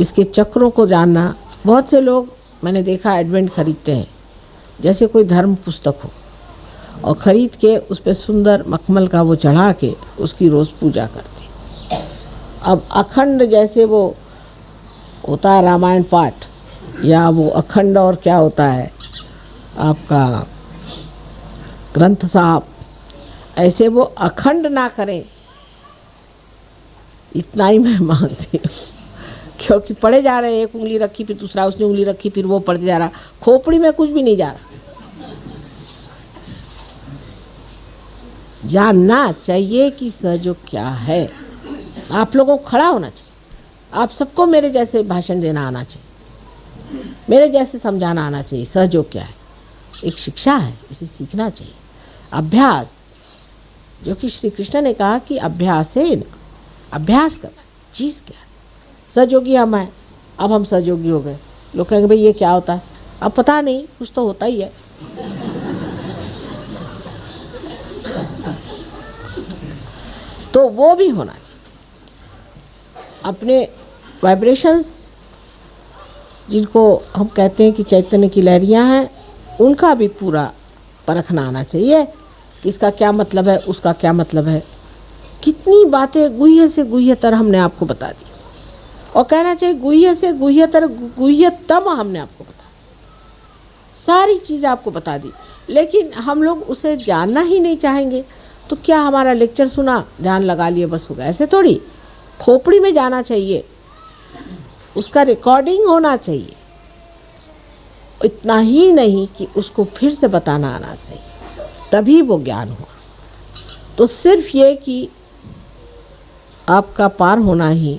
इसके चक्रों को जानना। बहुत से लोग मैंने देखा एडवेंट खरीदते हैं जैसे कोई धर्म पुस्तक हो, और ख़रीद के उस पर सुंदर मखमल का वो चढ़ा के उसकी रोज़ पूजा करते। अब अखंड जैसे वो होता है रामायण पाठ, या वो अखंड और क्या होता है आपका ग्रंथ साहब, ऐसे वो अखंड ना करें, इतना ही मैं मांगती हूँ। क्योंकि पढ़े जा रहे हैं, एक उंगली रखी फिर दूसरा, उसने उंगली रखी फिर वो पढ़ते जा रहा, खोपड़ी में कुछ भी नहीं जा रहा। जानना चाहिए कि सहयोग क्या है। आप लोगों को खड़ा होना चाहिए। आप सबको मेरे जैसे भाषण देना आना चाहिए, मेरे जैसे समझाना आना चाहिए। सहयोग क्या है, एक शिक्षा है, इसे सीखना चाहिए। अभ्यास, जो कि श्री कृष्ण ने कहा कि अभ्यास है, अभ्यास करना। चीज़ क्या है? सहयोगी हम हैं, अब हम सहयोगी हो गए। लोग कहेंगे भाई ये क्या होता है? अब पता नहीं, कुछ तो होता ही है। तो वो भी होना चाहिए। अपने वाइब्रेशंस जिनको हम कहते हैं कि चैतन्य की लहरियाँ हैं, उनका भी पूरा परखना आना चाहिए कि इसका क्या मतलब है, उसका क्या मतलब है। कितनी बातें गुह्य से गुह्यतर हमने आपको बता दी, और कहना चाहिए गुह्य से गुह्यतर गुह्यतम हमने आपको बता दी, सारी चीज़ें आपको बता दी, लेकिन हम लोग उसे जानना ही नहीं चाहेंगे। तो क्या हमारा लेक्चर सुना, ध्यान लगा लिए, बस हो गया? ऐसे थोड़ी, खोपड़ी में जाना चाहिए, उसका रिकॉर्डिंग होना चाहिए। इतना ही नहीं कि उसको फिर से बताना आना चाहिए, तभी वो ज्ञान हुआ। तो सिर्फ ये कि आपका पार होना ही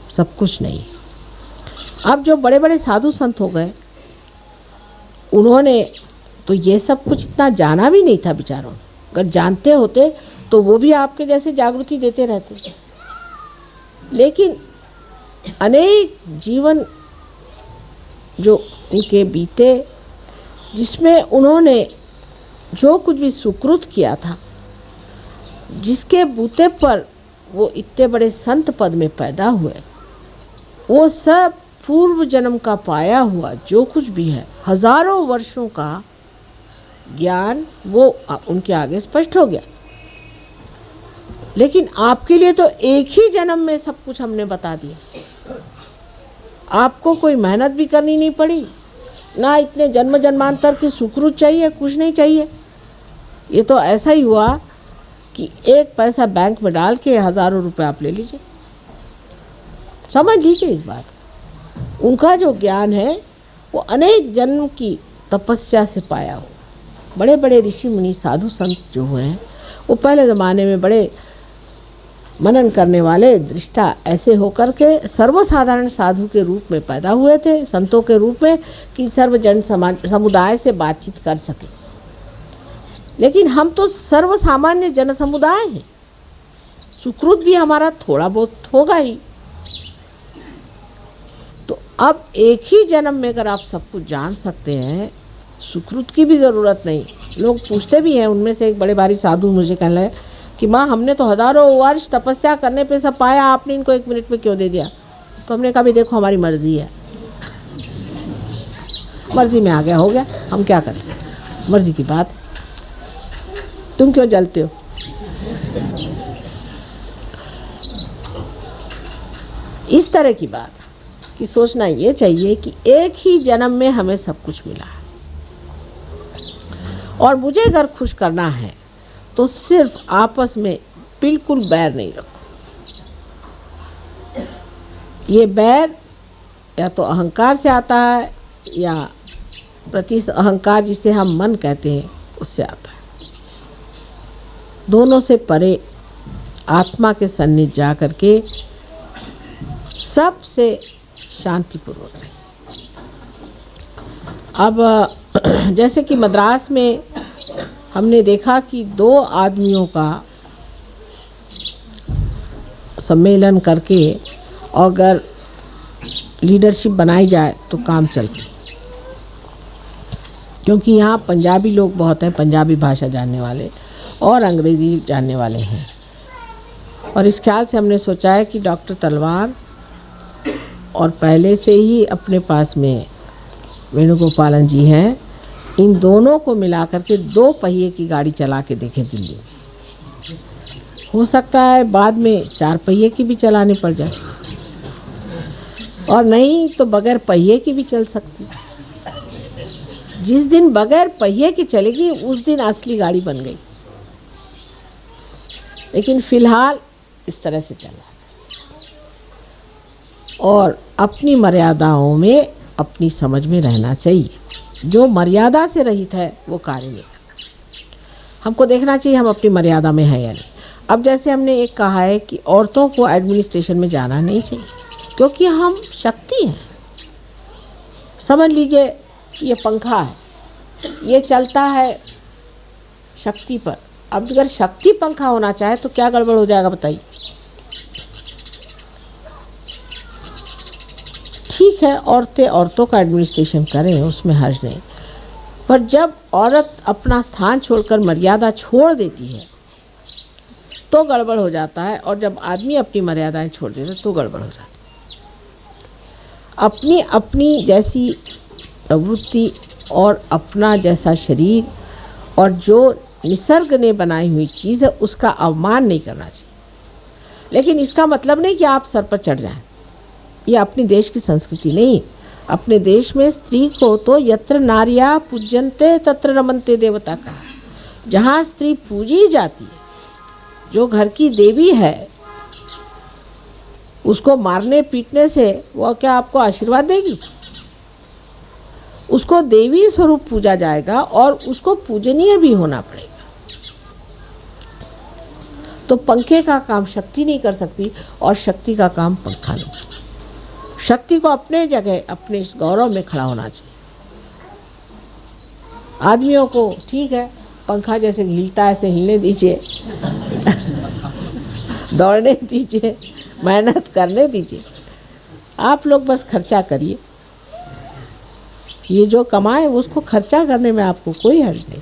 सब कुछ नहीं। अब जो बड़े बड़े साधु संत हो गए, उन्होंने तो ये सब कुछ इतना जाना भी नहीं था बेचारों। अगर जानते होते तो वो भी आपके जैसे जागृति देते रहते। लेकिन अनेक जीवन जो उनके बीते, जिसमें उन्होंने जो कुछ भी सुकृत किया था, जिसके बूते पर वो इतने बड़े संत पद में पैदा हुए, वो सब पूर्व जन्म का पाया हुआ जो कुछ भी है, हजारों वर्षों का ज्ञान, वो उनके आगे स्पष्ट हो गया। लेकिन आपके लिए तो एक ही जन्म में सब कुछ हमने बता दिया। आपको कोई मेहनत भी करनी नहीं पड़ी, ना इतने जन्म जन्मांतर की सुकृत चाहिए, कुछ नहीं चाहिए। ये तो ऐसा ही हुआ कि एक पैसा बैंक में डाल के हजारों रुपए आप ले लीजिए। समझ लीजिए इस बात। उनका जो ज्ञान है वो अनेक जन्म की तपस्या से पाया हो। बड़े बड़े ऋषि मुनि साधु संत जो हुए हैं, वो पहले ज़माने में बड़े मनन करने वाले दृष्टा ऐसे होकर के सर्वसाधारण साधु के रूप में पैदा हुए थे, संतों के रूप में, कि सर्वजन समुदाय से बातचीत कर सके। लेकिन हम तो सर्वसामान्य जन समुदाय हैं, सुकृत भी हमारा थोड़ा बहुत होगा ही। तो अब एक ही जन्म में अगर आप सब कुछ जान सकते हैं, सुकृत की भी ज़रूरत नहीं। लोग पूछते भी हैं, उनमें से एक बड़े भारी साधु मुझे कहने लगे कि माँ, हमने तो हजारों वर्ष तपस्या करने पे सब पाया, आपने इनको 1 मिनट में क्यों दे दिया? तो हमने कहा भी देखो, हमारी मर्जी है, मर्जी में आ गया हो गया, हम क्या करें, मर्जी की बात। तुम क्यों जलते हो? इस तरह की बात कि सोचना ये चाहिए कि एक ही जन्म में हमें सब कुछ मिला है, और मुझे अगर खुश करना है तो सिर्फ आपस में बिल्कुल बैर नहीं रखो। ये बैर या तो अहंकार से आता है, या प्रति अहंकार जिसे हम मन कहते हैं, उससे आता है। दोनों से परे आत्मा के सन्निध जा करके सबसे शांतिपूर्वक रहे। अब जैसे कि मद्रास में हमने देखा कि 2 आदमियों का सम्मेलन करके अगर लीडरशिप बनाई जाए तो काम चलती, क्योंकि यहाँ पंजाबी लोग बहुत हैं, पंजाबी भाषा जानने वाले और अंग्रेज़ी जानने वाले हैं। और इस ख्याल से हमने सोचा है कि डॉक्टर तलवार और पहले से ही अपने पास में वेणुगोपालन जी हैं, इन दोनों को मिलाकर के 2 पहिए की गाड़ी चला के देखें दिल्ली में। हो सकता है बाद में 4 पहिए की भी चलानी पड़ जाए, और नहीं तो बगैर पहिए की भी चल सकती। जिस दिन बगैर पहिए की चलेगी, उस दिन असली गाड़ी बन गई। लेकिन फिलहाल इस तरह से चल रहा है, और अपनी मर्यादाओं में अपनी समझ में रहना चाहिए। जो मर्यादा से रहित है वो कार्य नहीं करता। हमको देखना चाहिए हम अपनी मर्यादा में हैं या नहीं। अब जैसे हमने एक कहा है कि औरतों को एडमिनिस्ट्रेशन में जाना नहीं चाहिए, क्योंकि हम शक्ति हैं। समझ लीजिए ये पंखा है, ये चलता है शक्ति पर। अब अगर शक्ति पंखा होना चाहे तो क्या गड़बड़ हो जाएगा बताइए? ठीक है, औरतें औरतों का एडमिनिस्ट्रेशन करें, उसमें हर्ज नहीं। पर जब औरत अपना स्थान छोड़कर मर्यादा छोड़ देती है तो गड़बड़ हो जाता है, और जब आदमी अपनी मर्यादाएं छोड़ देता है तो गड़बड़ हो जाता है। अपनी अपनी जैसी प्रवृत्ति और अपना जैसा शरीर और जो निसर्ग ने बनाई हुई चीज़ है उसका अवमान नहीं करना चाहिए। लेकिन इसका मतलब नहीं कि आप सर पर चढ़ जाएं। ये अपने देश की संस्कृति नहीं। अपने देश में स्त्री को तो यत्र नार्या पूज्यन्ते तत्र रमन्ते देवता का, जहाँ स्त्री पूजी जाती है, जो घर की देवी है, उसको मारने पीटने से वह क्या आपको आशीर्वाद देगी? उसको देवी स्वरूप पूजा जाएगा और उसको पूजनीय भी होना पड़ेगा। तो पंखे का काम शक्ति नहीं कर सकती और शक्ति का काम पंखा नहीं कर सकती। शक्ति को अपने जगह अपने इस गौरव में खड़ा होना चाहिए। आदमियों को ठीक है, पंखा जैसे हिलता है ऐसे हिलने दीजिए, दौड़ने दीजिए, मेहनत करने दीजिए। आप लोग बस खर्चा करिए, ये जो कमाए उसको खर्चा करने में आपको कोई हर्ज नहीं।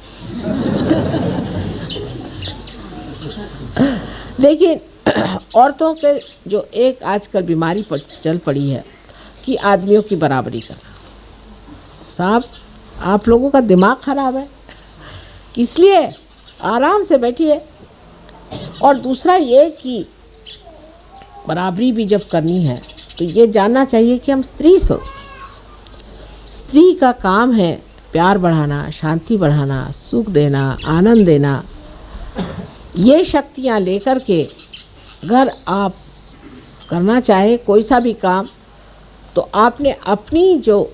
लेकिन औरतों के जो एक आजकल बीमारी चल पड़ी है कि आदमियों की बराबरी करना। साहब, आप लोगों का दिमाग खराब है, इसलिए आराम से बैठिए। और दूसरा ये कि बराबरी भी जब करनी है तो ये जानना चाहिए कि हम स्त्री स्वरूप, स्त्री का काम है प्यार बढ़ाना, शांति बढ़ाना, सुख देना, आनंद देना। ये शक्तियाँ लेकर के अगर आप करना चाहे कोई सा भी काम, तो आपने अपनी जो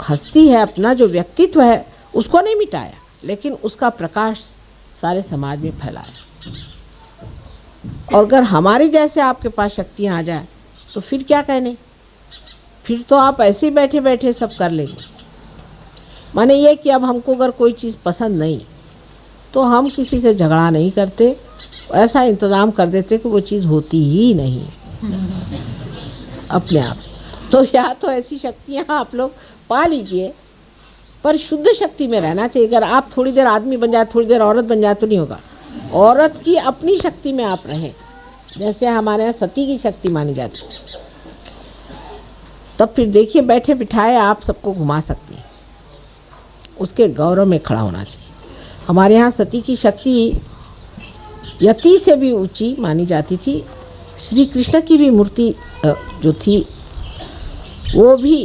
हस्ती है, अपना जो व्यक्तित्व है, उसको नहीं मिटाया, लेकिन उसका प्रकाश सारे समाज में फैलाया। और अगर हमारी जैसे आपके पास शक्तियाँ आ जाए तो फिर क्या कहने, फिर तो आप ऐसे ही बैठे बैठे सब कर लेंगे। माने ये कि अब हमको अगर कोई चीज़ पसंद नहीं तो हम किसी से झगड़ा नहीं करते, ऐसा इंतज़ाम कर देते कि वो चीज़ होती ही नहीं अपने आप। तो या तो ऐसी शक्तियाँ आप लोग पा लीजिए, पर शुद्ध शक्ति में रहना चाहिए। अगर आप थोड़ी देर आदमी बन जाए, थोड़ी देर औरत बन जाए तो नहीं होगा। औरत की अपनी शक्ति में आप रहें, जैसे हमारे यहाँ सती की शक्ति मानी जाती है, तब फिर देखिए बैठे बिठाए आप सबको घुमा सकती हैं। उसके गौरव में खड़ा होना चाहिए। हमारे यहाँ सती की शक्ति यति से भी ऊंची मानी जाती थी। श्री कृष्ण की भी मूर्ति जो थी वो भी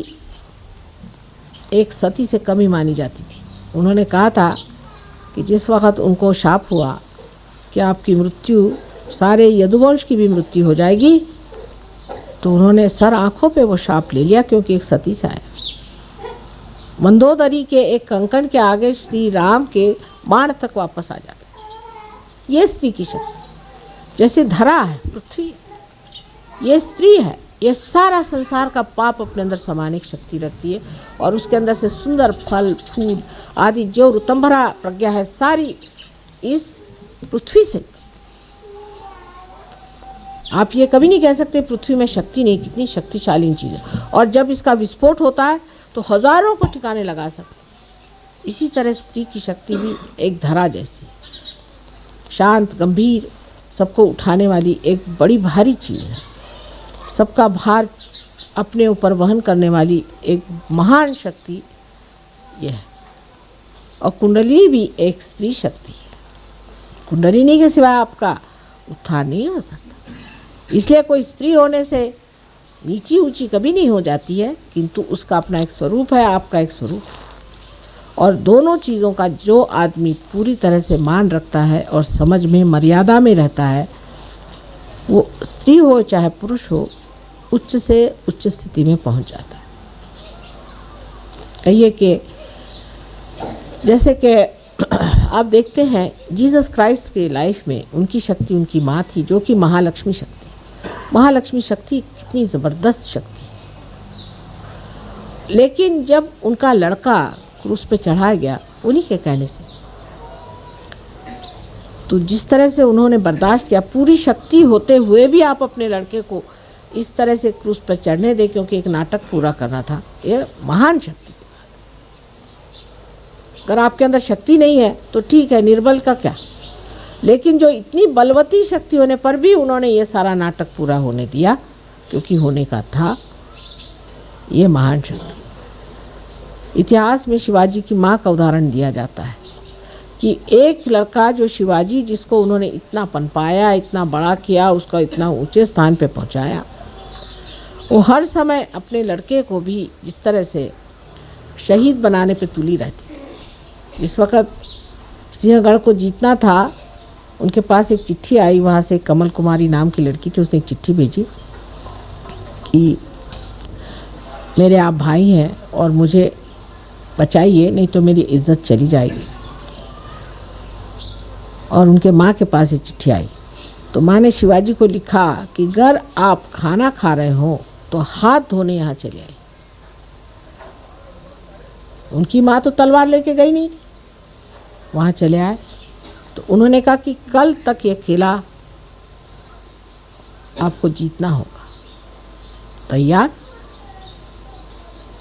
एक सती से कम ही मानी जाती थी। उन्होंने कहा था कि जिस वक़्त उनको शाप हुआ कि आपकी मृत्यु, सारे यदुवंश की भी मृत्यु हो जाएगी, तो उन्होंने सर आँखों पे वो शाप ले लिया, क्योंकि एक सती से आया। मंदोदरी के एक कंकण के आगे श्री राम के बाण तक वापस आ जाते। ये स्त्री की शक्ति, जैसे धरा है पृथ्वी, ये स्त्री है। ये सारा संसार का पाप अपने अंदर समाने की शक्ति रखती है, और उसके अंदर से सुंदर फल फूल आदि जो ऋतंभरा प्रज्ञा है सारी इस पृथ्वी से। आप ये कभी नहीं कह सकते पृथ्वी में शक्ति नहीं, कितनी शक्तिशाली चीज़ है। और जब इसका विस्फोट होता है तो हजारों को ठिकाने लगा सकते। इसी तरह स्त्री की शक्ति भी एक धरा जैसी, शांत, गंभीर, सबको उठाने वाली एक बड़ी भारी चीज़ है। सबका भार अपने ऊपर वहन करने वाली एक महान शक्ति यह है। और कुंडलिनी भी एक स्त्री शक्ति है। कुंडलिनी के सिवाय आपका उत्थान नहीं हो सकता। इसलिए कोई स्त्री होने से नीची ऊंची कभी नहीं हो जाती है, किंतु उसका अपना एक स्वरूप है, आपका एक स्वरूप है। और दोनों चीज़ों का जो आदमी पूरी तरह से मान रखता है और समझ में मर्यादा में रहता है, वो स्त्री हो चाहे पुरुष हो, उच्च से उच्च स्थिति में पहुंच जाता है। कहिए कि जैसे कि आप देखते हैं जीसस क्राइस्ट के लाइफ में उनकी शक्ति उनकी माँ थी, जो कि महालक्ष्मी शक्ति। महालक्ष्मी शक्ति कितनी ज़बरदस्त शक्ति है। लेकिन जब उनका लड़का क्रूस पे चढ़ाया गया उन्हीं के कहने से, तो जिस तरह से उन्होंने बर्दाश्त किया, पूरी शक्ति होते हुए भी आप अपने लड़के को इस तरह से क्रूस पर चढ़ने दें, क्योंकि एक नाटक पूरा करना था, ये महान शक्ति। अगर आपके अंदर शक्ति नहीं है तो ठीक है, निर्बल का क्या। लेकिन जो इतनी बलवती शक्ति होने पर भी उन्होंने ये सारा नाटक पूरा होने दिया, क्योंकि होने का था। ये महान शक्ति। इतिहास में शिवाजी की माँ का उदाहरण दिया जाता है कि एक लड़का जो शिवाजी, जिसको उन्होंने इतना पनपाया, इतना बड़ा किया, उसका इतना ऊंचे स्थान पे पहुंचाया, वो हर समय अपने लड़के को भी जिस तरह से शहीद बनाने पे तुली रहती। इस वक्त सिंहगढ़ को जीतना था, उनके पास एक चिट्ठी आई, वहाँ से कमल कुमारी नाम की लड़की थी, उसने एक चिट्ठी भेजी कि मेरे आप भाई हैं और मुझे बचाइए, नहीं तो मेरी इज्जत चली जाएगी। और उनके माँ के पास ये चिट्ठी आई, तो माँ ने शिवाजी को लिखा कि अगर आप खाना खा रहे हो तो हाथ धोने यहाँ चले आए। उनकी माँ तो तलवार लेके गई नहीं थी, वहाँ चले आए। तो उन्होंने कहा कि कल तक ये किला आपको जीतना होगा, तैयार?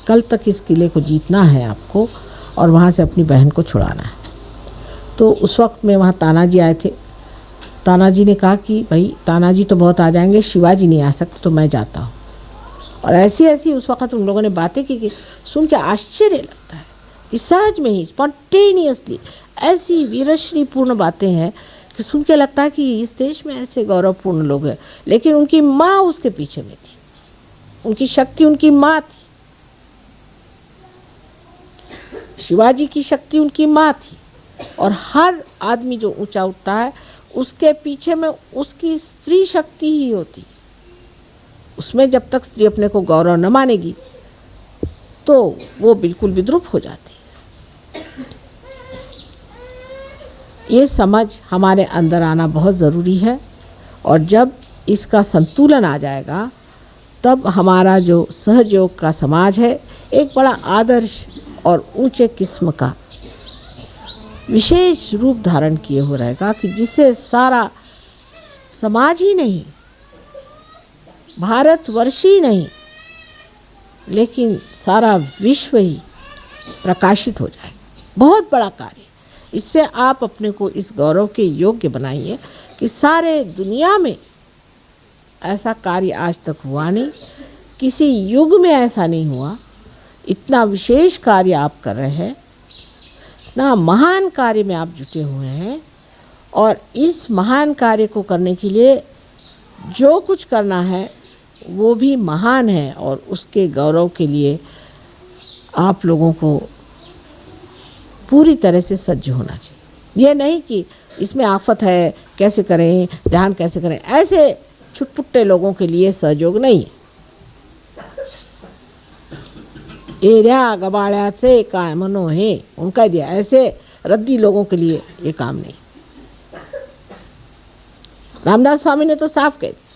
कल तक इस किले को जीतना है आपको और वहाँ से अपनी बहन को छुड़ाना है। तो उस वक्त में वहाँ तानाजी आए थे। तानाजी ने कहा कि भाई तानाजी तो बहुत आ जाएंगे, शिवाजी नहीं आ सकते, तो मैं जाता हूँ। और ऐसी ऐसी उस वक्त उन लोगों ने बातें की कि सुन के आश्चर्य लगता है कि सहज में ही स्पॉन्टेनियसली ऐसी वीरश्रीपूर्ण बातें हैं कि सुन के लगता है कि इस देश में ऐसे गौरवपूर्ण लोग हैं। लेकिन उनकी माँ उसके पीछे में थी, उनकी शक्ति उनकी माँ थी, शिवाजी की शक्ति उनकी माँ थी। और हर आदमी जो ऊंचा उठता है उसके पीछे में उसकी स्त्री शक्ति ही होती। उसमें जब तक स्त्री अपने को गौरव न मानेगी तो वो बिल्कुल विद्रूप हो जाती है। ये समझ हमारे अंदर आना बहुत ज़रूरी है, और जब इसका संतुलन आ जाएगा तब हमारा जो सहयोग का समाज है एक बड़ा आदर्श और ऊंचे किस्म का विशेष रूप धारण किए हो रहेगा, कि जिससे सारा समाज ही नहीं, भारतवर्ष ही नहीं, लेकिन सारा विश्व ही प्रकाशित हो जाए। बहुत बड़ा कार्य। इससे आप अपने को इस गौरव के योग्य बनाइए कि सारे दुनिया में ऐसा कार्य आज तक हुआ नहीं, किसी युग में ऐसा नहीं हुआ। इतना विशेष कार्य आप कर रहे हैं, इतना महान कार्य में आप जुटे हुए हैं, और इस महान कार्य को करने के लिए जो कुछ करना है वो भी महान है, और उसके गौरव के लिए आप लोगों को पूरी तरह से सज्ज होना चाहिए। ये नहीं कि इसमें आफत है, कैसे करें, ध्यान कैसे करें, ऐसे छुटपुट्टे लोगों के लिए सहयोग नहीं है। एरिया गबाड़्याचे काय मनो है, उनका दिया, ऐसे रद्दी लोगों के लिए ये काम नहीं। रामदास स्वामी ने तो साफ कह दिया,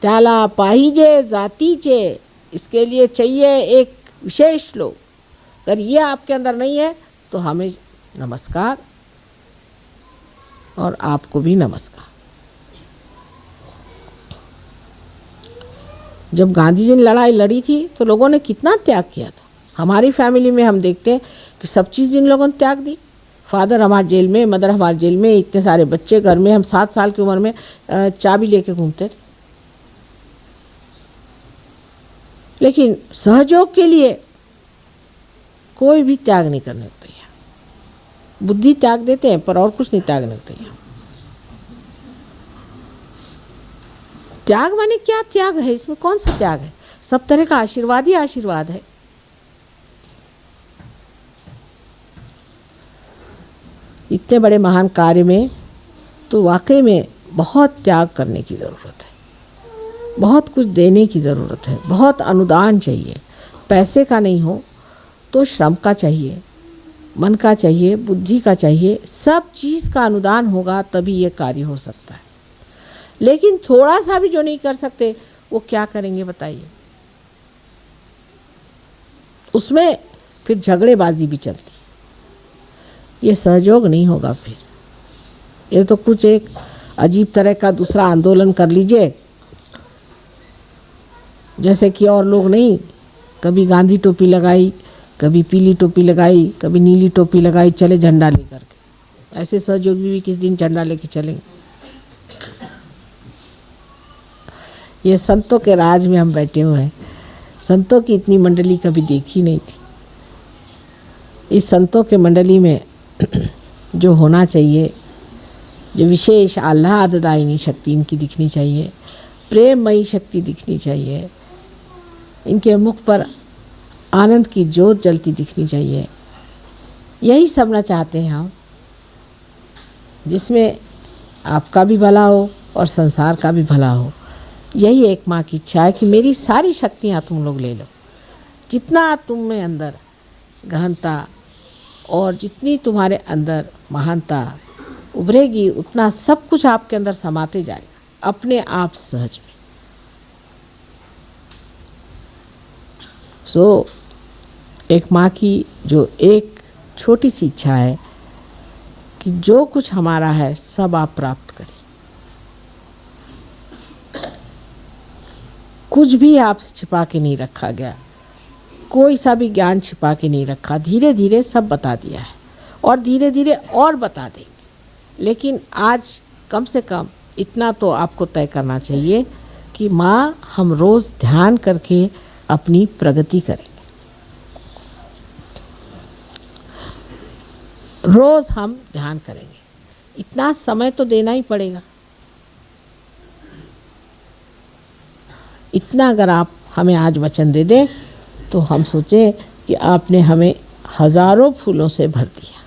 त्याला पाहिजे जातीचे, इसके लिए चाहिए एक विशेष लोग। अगर ये आपके अंदर नहीं है तो हमें नमस्कार, और आपको भी नमस्कार। जब गांधी जी ने लड़ाई लड़ी थी तो लोगों ने कितना त्याग किया था। हमारी फैमिली में हम देखते हैं कि सब चीज़ जिन लोगों ने त्याग दी। फादर हमारे जेल में, मदर हमारे जेल में, इतने सारे बच्चे घर में, हम 7 साल की उम्र में चाबी लेके घूमते थे। लेकिन सहयोग के लिए कोई भी त्याग नहीं करने को तैयार। बुद्धि त्याग देते हैं पर और कुछ नहीं त्यागने को तैयार। त्याग माने क्या त्याग है? इसमें कौन सा त्याग है? सब तरह का आशीर्वाद ही आशीर्वाद है। इतने बड़े महान कार्य में तो वाकई में बहुत त्याग करने की ज़रूरत है, बहुत कुछ देने की ज़रूरत है, बहुत अनुदान चाहिए। पैसे का नहीं हो तो श्रम का चाहिए, मन का चाहिए, बुद्धि का चाहिए, सब चीज़ का अनुदान होगा तभी ये कार्य हो सकता है। लेकिन थोड़ा सा भी जो नहीं कर सकते वो क्या करेंगे बताइए? उसमें फिर झगड़ेबाजी भी चलती, ये सहयोग नहीं होगा। फिर ये तो कुछ एक अजीब तरह का दूसरा आंदोलन कर लीजिए, जैसे कि और लोग नहीं, कभी गांधी टोपी लगाई, कभी पीली टोपी लगाई, कभी नीली टोपी लगाई, चले झंडा लेकर के। ऐसे सहयोगी भी किसी दिन झंडा लेके चलेंगे। ये संतों के राज में हम बैठे हुए हैं। संतों की इतनी मंडली कभी देखी नहीं थी। इस संतों के मंडली में जो होना चाहिए, जो विशेष आह्लाददायिनी शक्ति इनकी दिखनी चाहिए, प्रेममयी शक्ति दिखनी चाहिए, इनके मुख पर आनंद की ज्योत जलती दिखनी चाहिए। यही सबना चाहते हैं हम, जिसमें आपका भी भला हो और संसार का भी भला हो। यही एक माँ की इच्छा है कि मेरी सारी शक्तियाँ तुम लोग ले लो। जितना तुम में अंदर गहनता और जितनी तुम्हारे अंदर महानता उभरेगी, उतना सब कुछ आपके अंदर समाते जाएगा अपने आप सहज में। सो एक माँ की जो एक छोटी सी इच्छा है कि जो कुछ हमारा है सब आप प्राप्त करें। कुछ भी आपसे छिपा के नहीं रखा गया, कोई सा भी ज्ञान छिपा के नहीं रखा। धीरे धीरे सब बता दिया है और धीरे धीरे और बता देंगे। लेकिन आज कम से कम इतना तो आपको तय करना चाहिए कि माँ, हम रोज़ ध्यान करके अपनी प्रगति करेंगे। रोज़ हम ध्यान करेंगे। इतना समय तो देना ही पड़ेगा। इतना अगर आप हमें आज वचन दे दें तो हम सोचें कि आपने हमें हजारों फूलों से भर दिया।